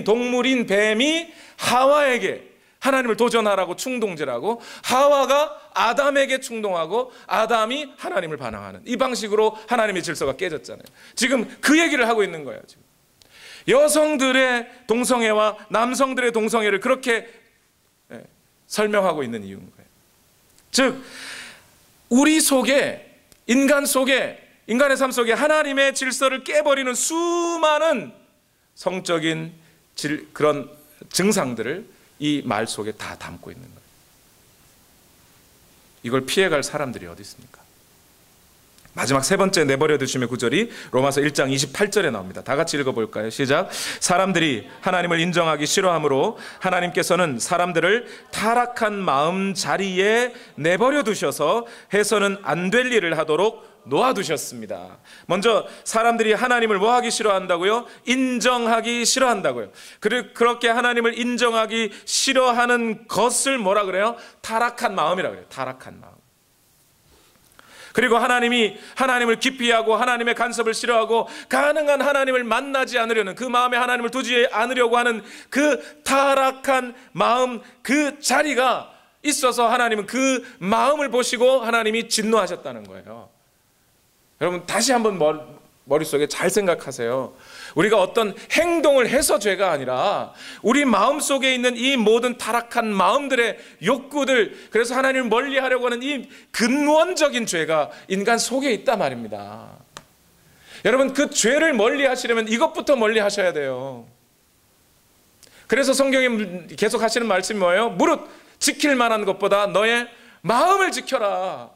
동물인 뱀이 하와에게 하나님을 도전하라고 충동질하고 하와가 아담에게 충동하고 아담이 하나님을 반항하는 이 방식으로 하나님의 질서가 깨졌잖아요. 지금 그 얘기를 하고 있는 거예요. 지금 여성들의 동성애와 남성들의 동성애를 그렇게 설명하고 있는 이유인 거예요. 즉 우리 속에 인간의 삶 속에 하나님의 질서를 깨버리는 수많은 성적인 그런 증상들을 이 말 속에 다 담고 있는 거예요. 이걸 피해갈 사람들이 어디 있습니까? 마지막 세 번째 내버려 두심의 구절이 로마서 1장 28절에 나옵니다. 다 같이 읽어볼까요? 시작. 사람들이 하나님을 인정하기 싫어하므로 하나님께서는 사람들을 타락한 마음 자리에 내버려 두셔서 해서는 안 될 일을 하도록 놓아두셨습니다. 먼저 사람들이 하나님을 뭐 하기 싫어한다고요? 인정하기 싫어한다고요. 그렇게 하나님을 인정하기 싫어하는 것을 뭐라 그래요? 타락한 마음이라 그래요. 타락한 마음. 그리고 하나님을 기피하고 하나님의 간섭을 싫어하고 가능한 하나님을 만나지 않으려는, 그 마음에 하나님을 두지 않으려고 하는 그 타락한 마음, 그 자리가 있어서 하나님은 그 마음을 보시고 하나님이 진노하셨다는 거예요. 여러분 다시 한번 머릿속에 잘 생각하세요. 우리가 어떤 행동을 해서 죄가 아니라 우리 마음속에 있는 이 모든 타락한 마음들의 욕구들, 그래서 하나님을 멀리하려고 하는 이 근원적인 죄가 인간 속에 있단 말입니다. 여러분 그 죄를 멀리하시려면 이것부터 멀리하셔야 돼요. 그래서 성경에 계속 하시는 말씀이 뭐예요? 무릇 지킬 만한 것보다 너의 마음을 지켜라.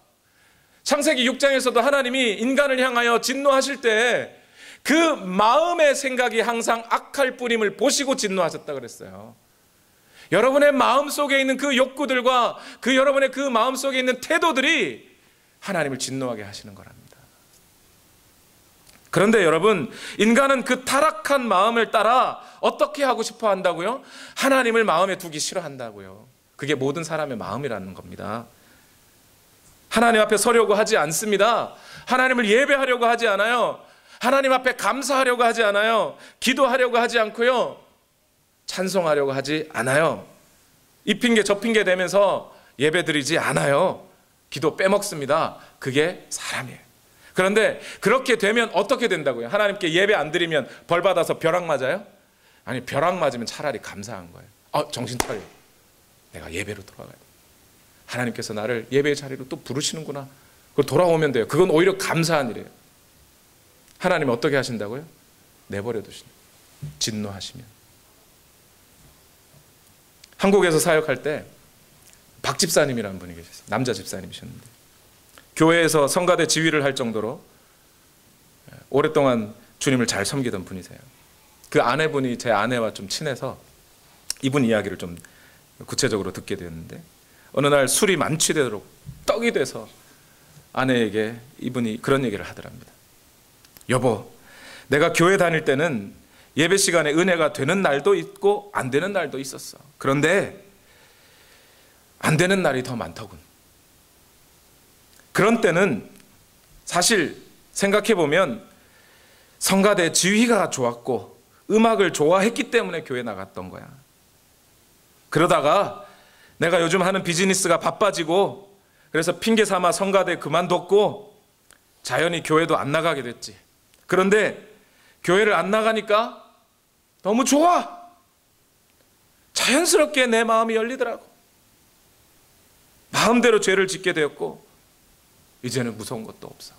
창세기 6장에서도 하나님이 인간을 향하여 진노하실 때 그 마음의 생각이 항상 악할 뿐임을 보시고 진노하셨다 그랬어요. 여러분의 마음 속에 있는 그 욕구들과 여러분의 그 마음 속에 있는 태도들이 하나님을 진노하게 하시는 거랍니다. 그런데 여러분, 인간은 그 타락한 마음을 따라 어떻게 하고 싶어 한다고요? 하나님을 마음에 두기 싫어한다고요. 그게 모든 사람의 마음이라는 겁니다. 하나님 앞에 서려고 하지 않습니다. 하나님을 예배하려고 하지 않아요. 하나님 앞에 감사하려고 하지 않아요. 기도하려고 하지 않고요. 찬송하려고 하지 않아요. 이 핑계 저 핑계 대면서 예배드리지 않아요. 기도 빼먹습니다. 그게 사람이에요. 그런데 그렇게 되면 어떻게 된다고요? 하나님께 예배 안 드리면 벌 받아서 벼락 맞아요? 아니, 벼락 맞으면 차라리 감사한 거예요. 정신 차려. 내가 예배로 돌아가야 돼. 하나님께서 나를 예배의 자리로 또 부르시는구나. 그걸 돌아오면 돼요. 그건 오히려 감사한 일이에요. 하나님은 어떻게 하신다고요? 내버려 두신다. 진노하시면. 한국에서 사역할 때 박 집사님이라는 분이 계셨어요. 남자 집사님이셨는데 교회에서 성가대 지휘를 할 정도로 오랫동안 주님을 잘 섬기던 분이세요. 그 아내분이 제 아내와 좀 친해서 이분 이야기를 좀 구체적으로 듣게 되었는데, 어느 날 술이 만취되도록 떡이 돼서 아내에게 이분이 그런 얘기를 하더랍니다. 여보, 내가 교회 다닐 때는 예배 시간에 은혜가 되는 날도 있고 안 되는 날도 있었어. 그런데 안 되는 날이 더 많더군. 그런 때는 사실 생각해보면 성가대 지휘가 좋았고 음악을 좋아했기 때문에 교회 나갔던 거야. 그러다가 내가 요즘 하는 비즈니스가 바빠지고 그래서 핑계 삼아 성가대 그만뒀고 자연히 교회도 안 나가게 됐지. 그런데 교회를 안 나가니까 너무 좋아. 자연스럽게 내 마음이 열리더라고. 마음대로 죄를 짓게 되었고 이제는 무서운 것도 없어.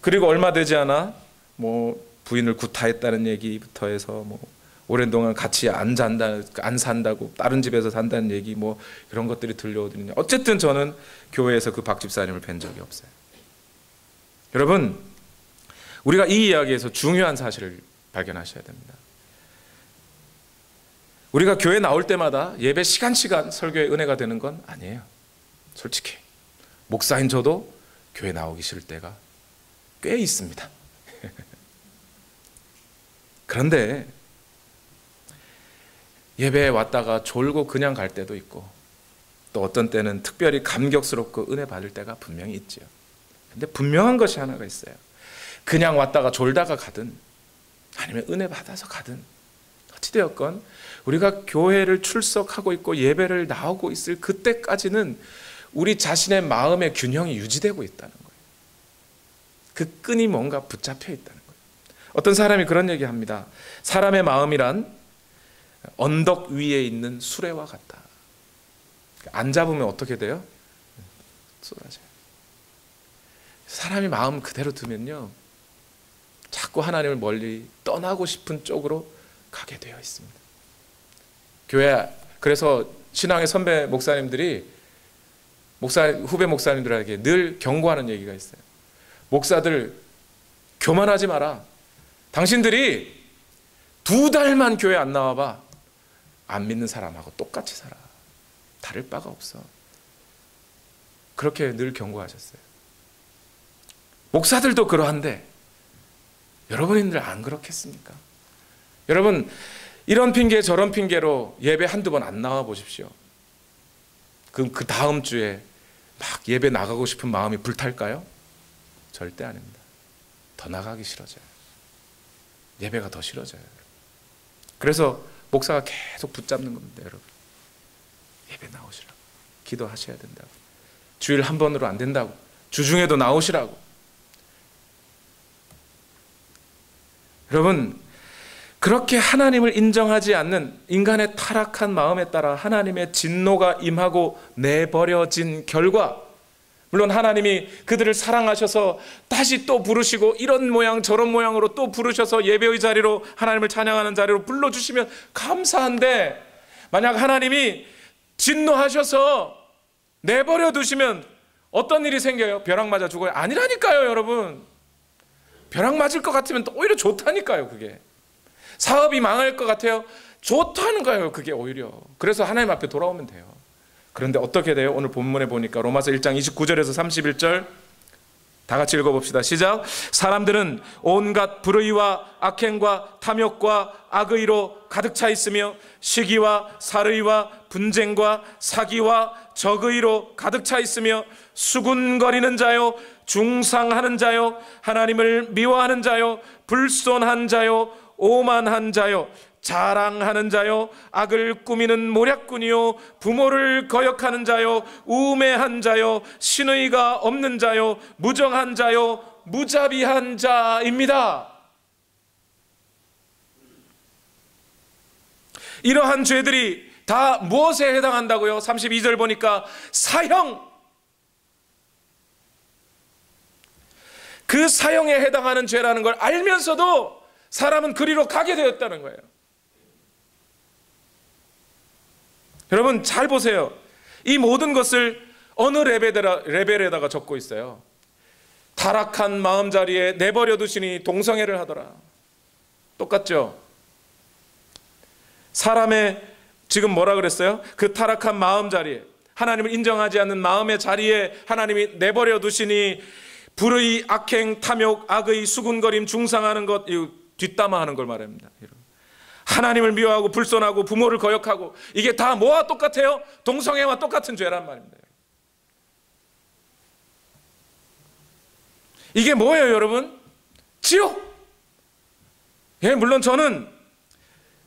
그리고 얼마 되지 않아 부인을 구타했다는 얘기부터 해서 오랜 동안 같이 안 산다고 다른 집에서 산다는 얘기 그런 것들이 들려오더니 어쨌든 저는 교회에서 그 박 집사님을 뵌 적이 없어요. 여러분, 우리가 이 이야기에서 중요한 사실을 발견하셔야 됩니다. 우리가 교회 나올 때마다 예배 시간 설교에 은혜가 되는 건 아니에요. 솔직히 목사인 저도 교회 나오기 싫을 때가 꽤 있습니다. 그런데 예배에 왔다가 졸고 그냥 갈 때도 있고 또 어떤 때는 특별히 감격스럽고 은혜 받을 때가 분명히 있지요. 근데 분명한 것이 하나가 있어요. 그냥 왔다가 졸다가 가든 아니면 은혜 받아서 가든 어찌되었건 우리가 교회를 출석하고 있고 예배를 나오고 있을 그때까지는 우리 자신의 마음의 균형이 유지되고 있다는 거예요. 그 끈이 뭔가 붙잡혀 있다는 거예요. 어떤 사람이 그런 얘기합니다. 사람의 마음이란 언덕 위에 있는 수레와 같다. 안 잡으면 어떻게 돼요? 쏟아져요. 사람이 마음 그대로 두면요, 자꾸 하나님을 멀리 떠나고 싶은 쪽으로 가게 되어 있습니다. 교회, 그래서 신앙의 선배 목사님들이 후배 목사님들에게 늘 경고하는 얘기가 있어요. 목사들 교만하지 마라. 당신들이 2달만 교회 안 나와봐. 안 믿는 사람하고 똑같이 살아. 다를 바가 없어. 그렇게 늘 경고하셨어요. 목사들도 그러한데 여러분들 안 그렇겠습니까? 여러분, 이런 핑계 저런 핑계로 예배 한두 번 안 나와 보십시오. 그럼 그 다음 주에 막 예배 나가고 싶은 마음이 불탈까요? 절대 아닙니다. 더 나가기 싫어져요. 예배가 더 싫어져요. 그래서 목사가 계속 붙잡는 겁니다, 여러분. 예배 나오시라고. 기도하셔야 된다고. 주일 한 번으로 안 된다고. 주중에도 나오시라고. 여러분, 그렇게 하나님을 인정하지 않는 인간의 타락한 마음에 따라 하나님의 진노가 임하고 내버려진 결과, 물론 하나님이 그들을 사랑하셔서 다시 또 부르시고 이런 모양 저런 모양으로 또 부르셔서 예배의 자리로, 하나님을 찬양하는 자리로 불러주시면 감사한데, 만약 하나님이 진노하셔서 내버려 두시면 어떤 일이 생겨요? 벼락 맞아 죽어요? 아니라니까요, 여러분. 벼락 맞을 것 같으면 또 오히려 좋다니까요. 그게 사업이 망할 것 같아요? 좋다는 거예요. 그게 오히려. 그래서 하나님 앞에 돌아오면 돼요. 그런데 어떻게 돼요? 오늘 본문에 보니까 로마서 1장 29절에서 31절 다 같이 읽어봅시다. 시작. 사람들은 온갖 불의와 악행과 탐욕과 악의로 가득 차 있으며 시기와 살의와 분쟁과 사기와 적의로 가득 차 있으며 수군거리는 자요, 중상하는 자요, 하나님을 미워하는 자요, 불손한 자요, 오만한 자요, 자랑하는 자요, 악을 꾸미는 모략꾼이요, 부모를 거역하는 자요, 우매한 자요, 신의가 없는 자요, 무정한 자요, 무자비한 자입니다. 이러한 죄들이 다 무엇에 해당한다고요? 32절 보니까 사형, 그 사형에 해당하는 죄라는 걸 알면서도 사람은 그리로 가게 되었다는 거예요. 여러분 잘 보세요. 이 모든 것을 어느 레벨에다가 적고 있어요. 타락한 마음자리에 내버려 두시니 동성애를 하더라. 똑같죠? 사람의 지금 뭐라 그랬어요? 그 타락한 마음자리에, 하나님을 인정하지 않는 마음의 자리에 하나님이 내버려 두시니 불의, 악행, 탐욕, 악의, 수군거림, 중상하는 것, 뒷담화하는 걸 말합니다. 하나님을 미워하고 불손하고 부모를 거역하고, 이게 다 뭐와 똑같아요? 동성애와 똑같은 죄란 말입니다. 이게 뭐예요, 여러분? 지옥. 예, 물론 저는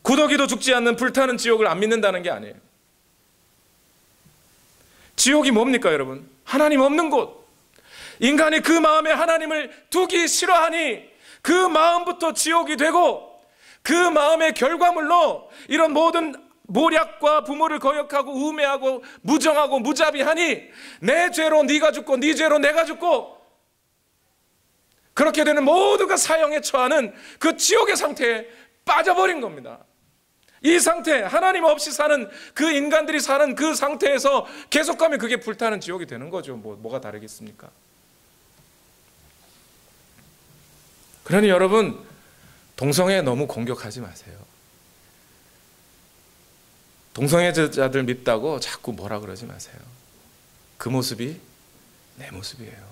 구더기도 죽지 않는 불타는 지옥을 안 믿는다는 게 아니에요. 지옥이 뭡니까, 여러분? 하나님 없는 곳. 인간이 그 마음에 하나님을 두기 싫어하니 그 마음부터 지옥이 되고, 그 마음의 결과물로 이런 모든 모략과 부모를 거역하고 우매하고 무정하고 무자비하니 내 죄로 네가 죽고 네 죄로 내가 죽고, 그렇게 되는 모두가 사형에 처하는 그 지옥의 상태에 빠져버린 겁니다. 이 상태, 하나님 없이 사는 그 인간들이 사는 그 상태에서 계속 가면 그게 불타는 지옥이 되는 거죠. 뭐가 다르겠습니까? 그러니 여러분, 동성애 너무 공격하지 마세요. 동성애자들 밉다고 자꾸 뭐라 그러지 마세요. 그 모습이 내 모습이에요.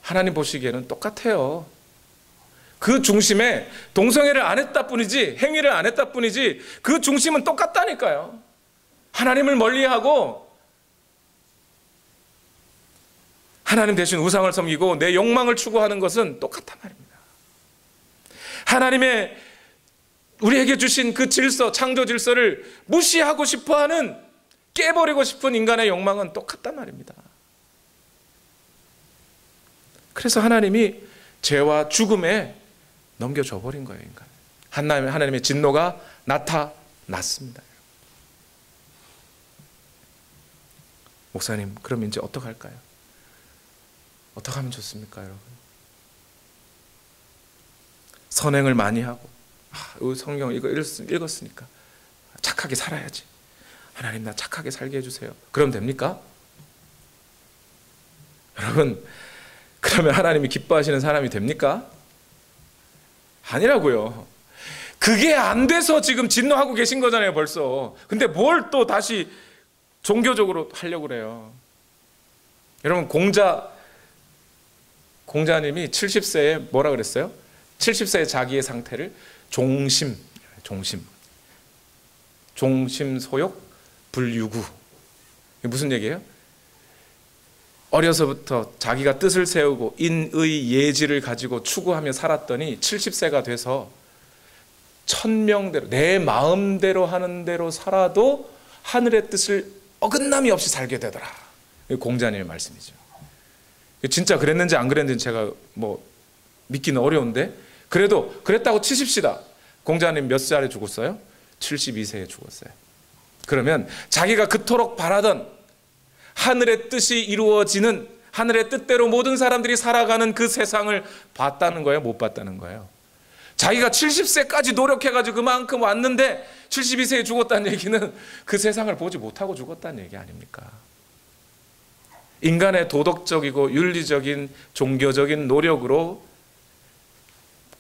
하나님 보시기에는 똑같아요. 그 중심에 동성애를 안 했다 뿐이지, 행위를 안 했다 뿐이지, 그 중심은 똑같다니까요. 하나님을 멀리하고 하나님 대신 우상을 섬기고 내 욕망을 추구하는 것은 똑같단 말입니다. 하나님의 우리에게 주신 그 질서, 창조 질서를 무시하고 싶어하는, 깨버리고 싶은 인간의 욕망은 똑같단 말입니다. 그래서 하나님이 죄와 죽음에 넘겨줘 버린 거예요, 인간. 하나님의 진노가 나타났습니다. 목사님, 그럼 이제 어떡할까요? 어떻게 하면 좋습니까, 여러분? 선행을 많이 하고 성경 이거 읽었으니까 착하게 살아야지. 하나님 나 착하게 살게 해주세요. 그럼 됩니까? 여러분, 그러면 하나님이 기뻐하시는 사람이 됩니까? 아니라고요. 그게 안 돼서 지금 진노하고 계신 거잖아요, 벌써. 근데 뭘 또 다시 종교적으로 하려고 그래요. 여러분, 공자님이 70세에 뭐라 그랬어요? 70세의 자기의 상태를 종심소욕 불유구. 이게 무슨 얘기예요? 어려서부터 자기가 뜻을 세우고 인의 예지를 가지고 추구하며 살았더니 70세가 돼서 천명대로 내 마음대로 하는 대로 살아도 하늘의 뜻을 어긋남이 없이 살게 되더라. 공자님의 말씀이죠. 진짜 그랬는지 안 그랬는지 제가 믿기는 어려운데, 그래도 그랬다고 치십시다. 공자님 몇 살에 죽었어요? 72세에 죽었어요. 그러면 자기가 그토록 바라던 하늘의 뜻이 이루어지는, 하늘의 뜻대로 모든 사람들이 살아가는 그 세상을 봤다는 거예요? 못 봤다는 거예요? 자기가 70세까지 노력해가지고 그만큼 왔는데 72세에 죽었다는 얘기는 그 세상을 보지 못하고 죽었다는 얘기 아닙니까? 인간의 도덕적이고 윤리적인 종교적인 노력으로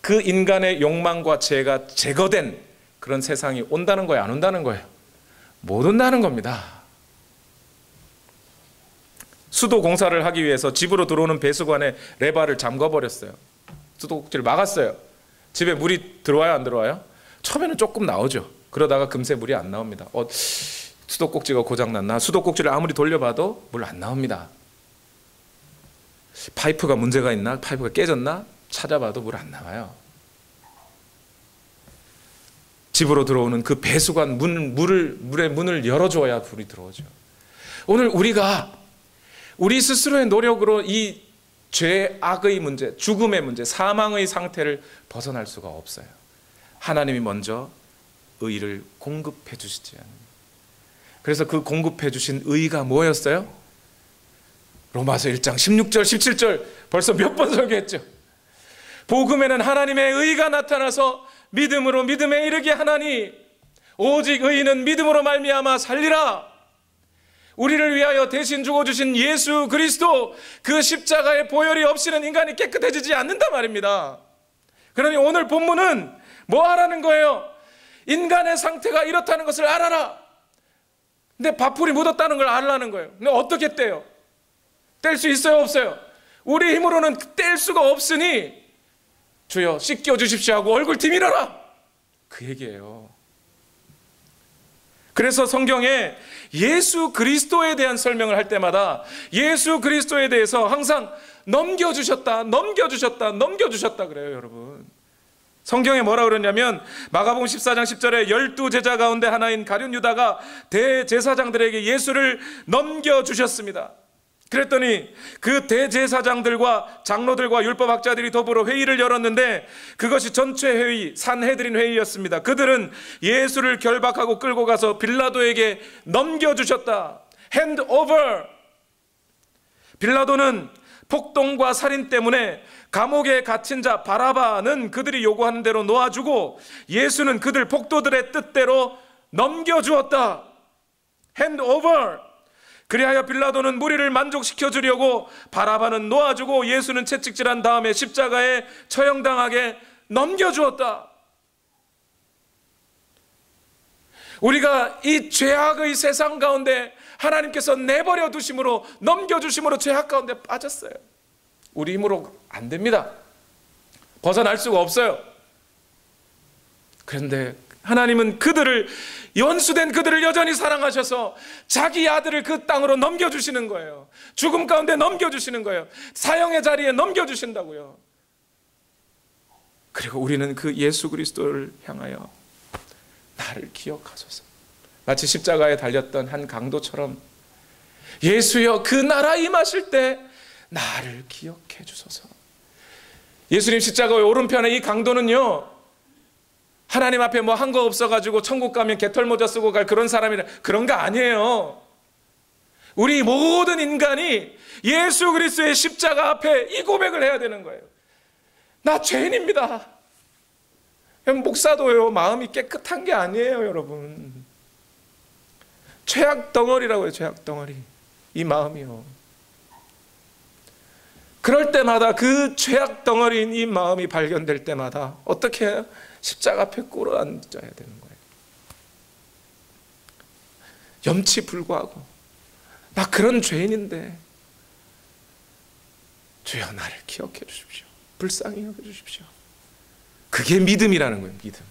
그 인간의 욕망과 죄가 제거된 그런 세상이 온다는 거예요? 안 온다는 거예요? 못 온다는 겁니다. 수도 공사를 하기 위해서 집으로 들어오는 배수관에 레바를 잠궈버렸어요. 수도꼭지를 막았어요. 집에 물이 들어와요, 안 들어와요? 처음에는 조금 나오죠. 그러다가 금세 물이 안 나옵니다. 수도꼭지가 고장났나? 수도꼭지를 아무리 돌려봐도 물 안 나옵니다. 파이프가 문제가 있나? 파이프가 깨졌나? 찾아봐도 물 안 나와요. 집으로 들어오는 그 배수관 물의 문을 열어줘야 불이 들어오죠. 오늘 우리 스스로의 노력으로 이 죄, 악의 문제, 죽음의 문제, 사망의 상태를 벗어날 수가 없어요. 하나님이 먼저 의를 공급해 주시지 않습니다. 그래서 그 공급해 주신 의가 뭐였어요? 로마서 1장 16절 17절 벌써 몇 번 설교했죠. 복음에는 하나님의 의가 나타나서 믿음으로 믿음에 이르게 하나니 오직 의인은 믿음으로 말미암아 살리라. 우리를 위하여 대신 죽어주신 예수 그리스도, 그 십자가의 보혈이 없이는 인간이 깨끗해지지 않는단 말입니다. 그러니 오늘 본문은 뭐 하라는 거예요? 인간의 상태가 이렇다는 것을 알아라. 근데 밥풀이 묻었다는 걸 알라는 거예요. 근데 어떻게 떼요? 뗄 수 있어요, 없어요? 우리 힘으로는 뗄 수가 없으니 주여 씻겨주십시오 하고 얼굴 디밀어라, 그 얘기예요. 그래서 성경에 예수 그리스도에 대한 설명을 할 때마다 예수 그리스도에 대해서 항상 넘겨주셨다 그래요, 여러분. 성경에 뭐라 그러냐면 마가복음 14장 10절에 12제자 가운데 하나인 가룟 유다가 대제사장들에게 예수를 넘겨주셨습니다. 그랬더니 그 대제사장들과 장로들과 율법학자들이 더불어 회의를 열었는데 그것이 전체 회의, 산헤드린 회의였습니다. 그들은 예수를 결박하고 끌고 가서 빌라도에게 넘겨주셨다. hand over. 빌라도는 폭동과 살인 때문에 감옥에 갇힌 자 바라바는 그들이 요구하는 대로 놓아주고 예수는 그들 폭도들의 뜻대로 넘겨주었다. hand over. 그리하여 빌라도는 무리를 만족시켜 주려고 바라바는 놓아주고 예수는 채찍질한 다음에 십자가에 처형당하게 넘겨주었다. 우리가 이 죄악의 세상 가운데 하나님께서 내버려 두심으로, 넘겨주심으로 죄악 가운데 빠졌어요. 우리 힘으로 안 됩니다. 벗어날 수가 없어요. 그런데 하나님은 연수된 그들을 여전히 사랑하셔서 자기 아들을 그 땅으로 넘겨주시는 거예요. 죽음 가운데 넘겨주시는 거예요. 사형의 자리에 넘겨주신다고요. 그리고 우리는 그 예수 그리스도를 향하여 나를 기억하소서. 마치 십자가에 달렸던 한 강도처럼 예수여 그 나라 임하실 때 나를 기억해 주소서. 예수님 십자가의 오른편에 이 강도는요, 하나님 앞에 뭐 한 거 없어가지고 천국 가면 개털모자 쓰고 갈 그런 사람이라 그런 거 아니에요. 우리 모든 인간이 예수 그리스도의 십자가 앞에 이 고백을 해야 되는 거예요. 나 죄인입니다. 목사도요, 마음이 깨끗한 게 아니에요, 여러분. 죄악 덩어리라고 해요, 죄악 덩어리. 이 마음이요. 그럴 때마다 그 죄악 덩어리인 이 마음이 발견될 때마다 어떻게 해요? 십자가 앞에 꿇어 앉아야 되는 거예요. 염치불구하고 나 그런 죄인인데 주여 나를 기억해 주십시오. 불쌍히 여겨 주십시오. 그게 믿음이라는 거예요. 믿음.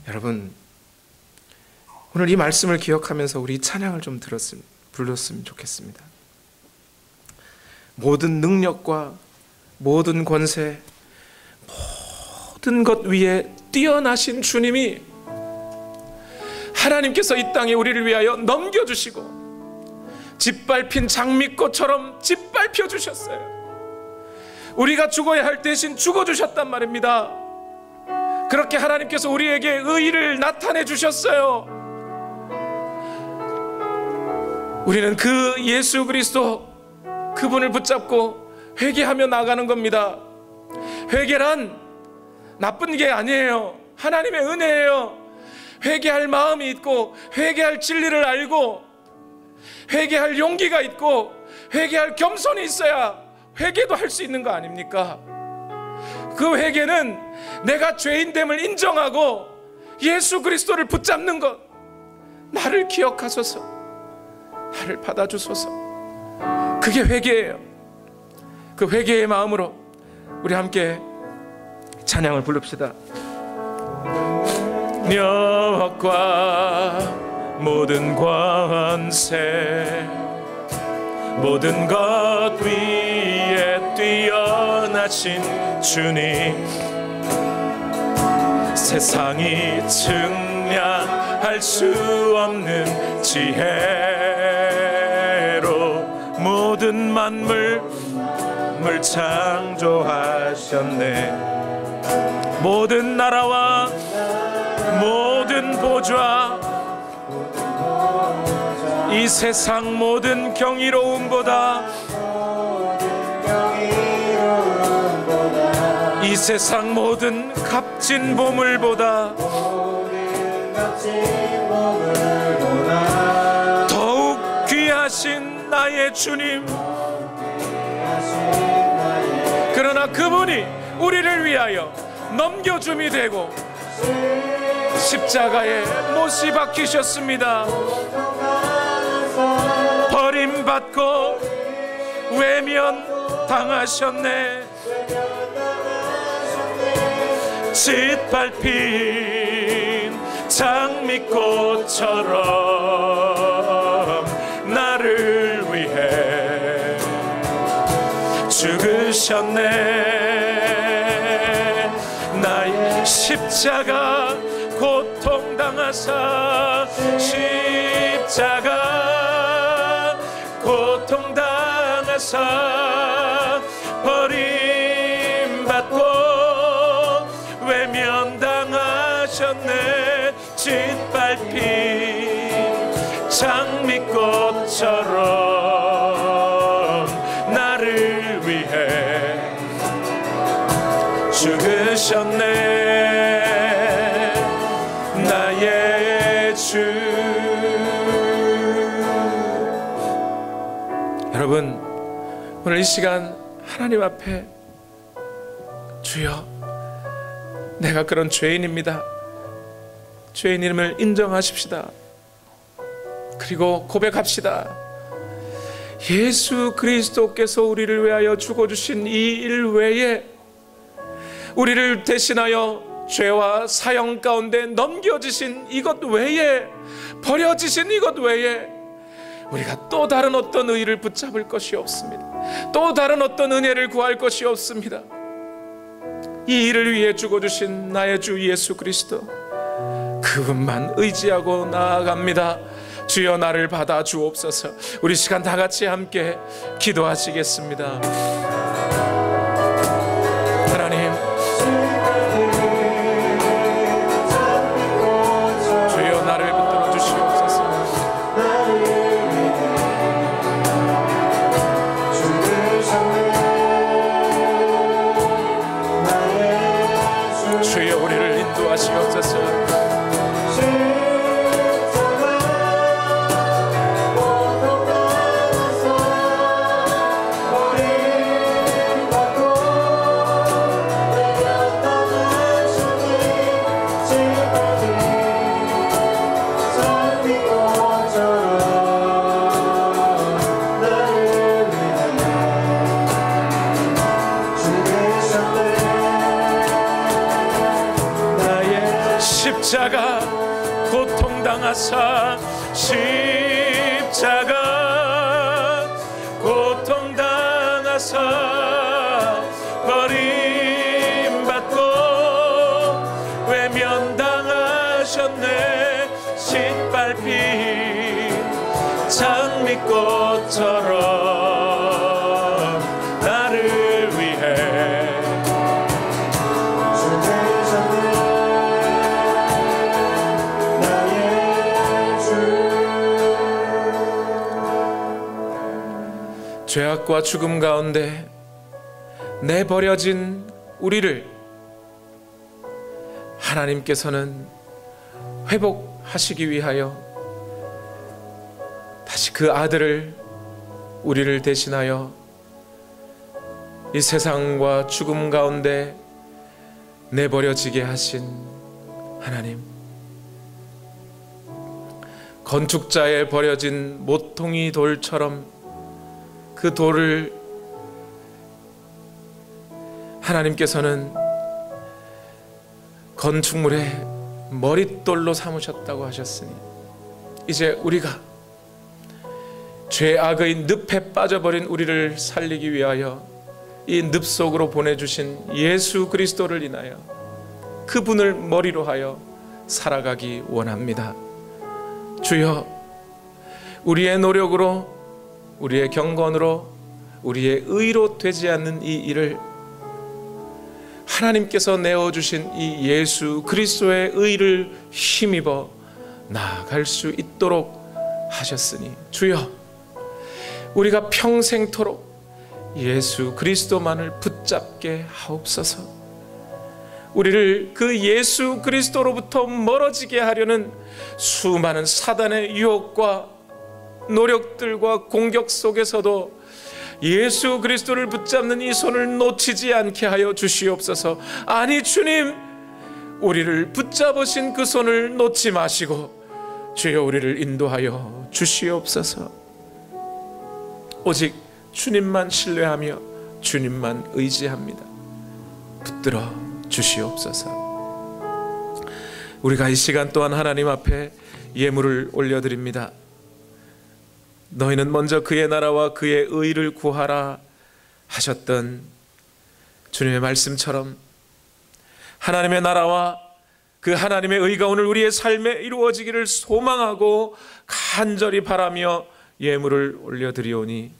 여러분, 오늘 이 말씀을 기억하면서 우리 찬양을 좀 불렀으면 좋겠습니다. 모든 능력과 모든 권세, 모든 것 위에 뛰어나신 주님이, 하나님께서 이 땅에 우리를 위하여 넘겨주시고 짓밟힌 장미꽃처럼 짓밟혀 주셨어요. 우리가 죽어야 할 대신 죽어주셨단 말입니다. 그렇게 하나님께서 우리에게 의의를 나타내 주셨어요. 우리는 그 예수 그리스도, 그분을 붙잡고 회개하며 나가는 겁니다. 회개란 나쁜 게 아니에요. 하나님의 은혜예요. 회개할 마음이 있고, 회개할 진리를 알고, 회개할 용기가 있고, 회개할 겸손이 있어야 회개도 할 수 있는 거 아닙니까? 그 회개는 내가 죄인됨을 인정하고 예수 그리스도를 붙잡는 것. 나를 기억하소서, 나를 받아주소서. 그게 회개예요. 그 회개의 마음으로 우리 함께 찬양을 부릅시다. 영광과 모든 권세, 모든 것 위에 뛰어나신 주님, 세상이 측량할 수 없는 지혜로 모든 만물을 창조하셨네. 모든 나라와 모든 보좌, 이 세상 모든 경이로움보다, 이 세상 모든 값진 보물보다 더욱 귀하신 나의 주님. 그러나 그분이 우리를 위하여 넘겨줌이 되고 십자가에 못이 박히셨습니다. 버림받고 외면당하셨네. 짓밟힌 장미꽃처럼 나를 위해 죽으셨네. 나의 십자가 고통당하사, 십자가 고통당하사 버림받고 외면당하셨네. 짓밟힌 장미꽃처럼 나를 위해 죽으셨네. 나의 주. 여러분, 오늘 이 시간 하나님 앞에 주여, 내가 그런 죄인입니다. 죄인임을 인정하십시다. 그리고 고백합시다. 예수 그리스도께서 우리를 위하여 죽어주신 이 일 외에, 우리를 대신하여 죄와 사형 가운데 넘겨지신 이것 외에, 버려지신 이것 외에 우리가 또 다른 어떤 의의를 붙잡을 것이 없습니다. 또 다른 어떤 은혜를 구할 것이 없습니다. 이 일을 위해 죽어주신 나의 주 예수 그리스도, 그분만 의지하고 나아갑니다. 주여 나를 받아 주옵소서. 우리 시간 다 같이 함께 기도하시겠습니다. 하나님, 주여 나를 붙들어 주시옵소서. 인도하시옵소서. 십자가 고통당하사 십자가 고통당하사 버림받고 외면당하셨네. 짓밟힌 장미꽃처럼 나를 위해 죄악과 죽음 가운데 내버려진 우리를 하나님께서는 회복하시기 위하여 다시 그 아들을 우리를 대신하여 이 세상과 죽음 가운데 내버려지게 하신 하나님, 건축자에 버려진 모퉁이 돌처럼 그 돌을 하나님께서는 건축물의 머릿돌로 삼으셨다고 하셨으니 이제 우리가 죄악의 늪에 빠져버린 우리를 살리기 위하여 이 늪 속으로 보내주신 예수 그리스도를 인하여 그분을 머리로 하여 살아가기 원합니다. 주여, 우리의 노력으로, 우리의 경건으로, 우리의 의로 되지 않는 이 일을 하나님께서 내어주신 이 예수 그리스도의 의를 힘입어 나아갈 수 있도록 하셨으니 주여, 우리가 평생토록 예수 그리스도만을 붙잡게 하옵소서. 우리를 그 예수 그리스도로부터 멀어지게 하려는 수많은 사단의 유혹과 노력들과 공격 속에서도 예수 그리스도를 붙잡는 이 손을 놓치지 않게 하여 주시옵소서. 아니 주님, 우리를 붙잡으신 그 손을 놓지 마시고 주여 우리를 인도하여 주시옵소서. 오직 주님만 신뢰하며 주님만 의지합니다. 붙들어 주시옵소서. 우리가 이 시간 또한 하나님 앞에 예물을 올려드립니다. 너희는 먼저 그의 나라와 그의 의를 구하라 하셨던 주님의 말씀처럼 하나님의 나라와 그 하나님의 의가 오늘 우리의 삶에 이루어지기를 소망하고 간절히 바라며 예물을 올려드리오니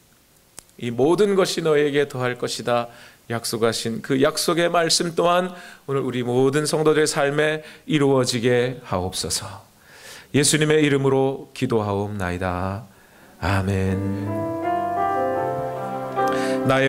이 모든 것이 너에게 더할 것이다 약속하신 그 약속의 말씀 또한 오늘 우리 모든 성도들의 삶에 이루어지게 하옵소서. 예수님의 이름으로 기도하옵나이다. 아멘.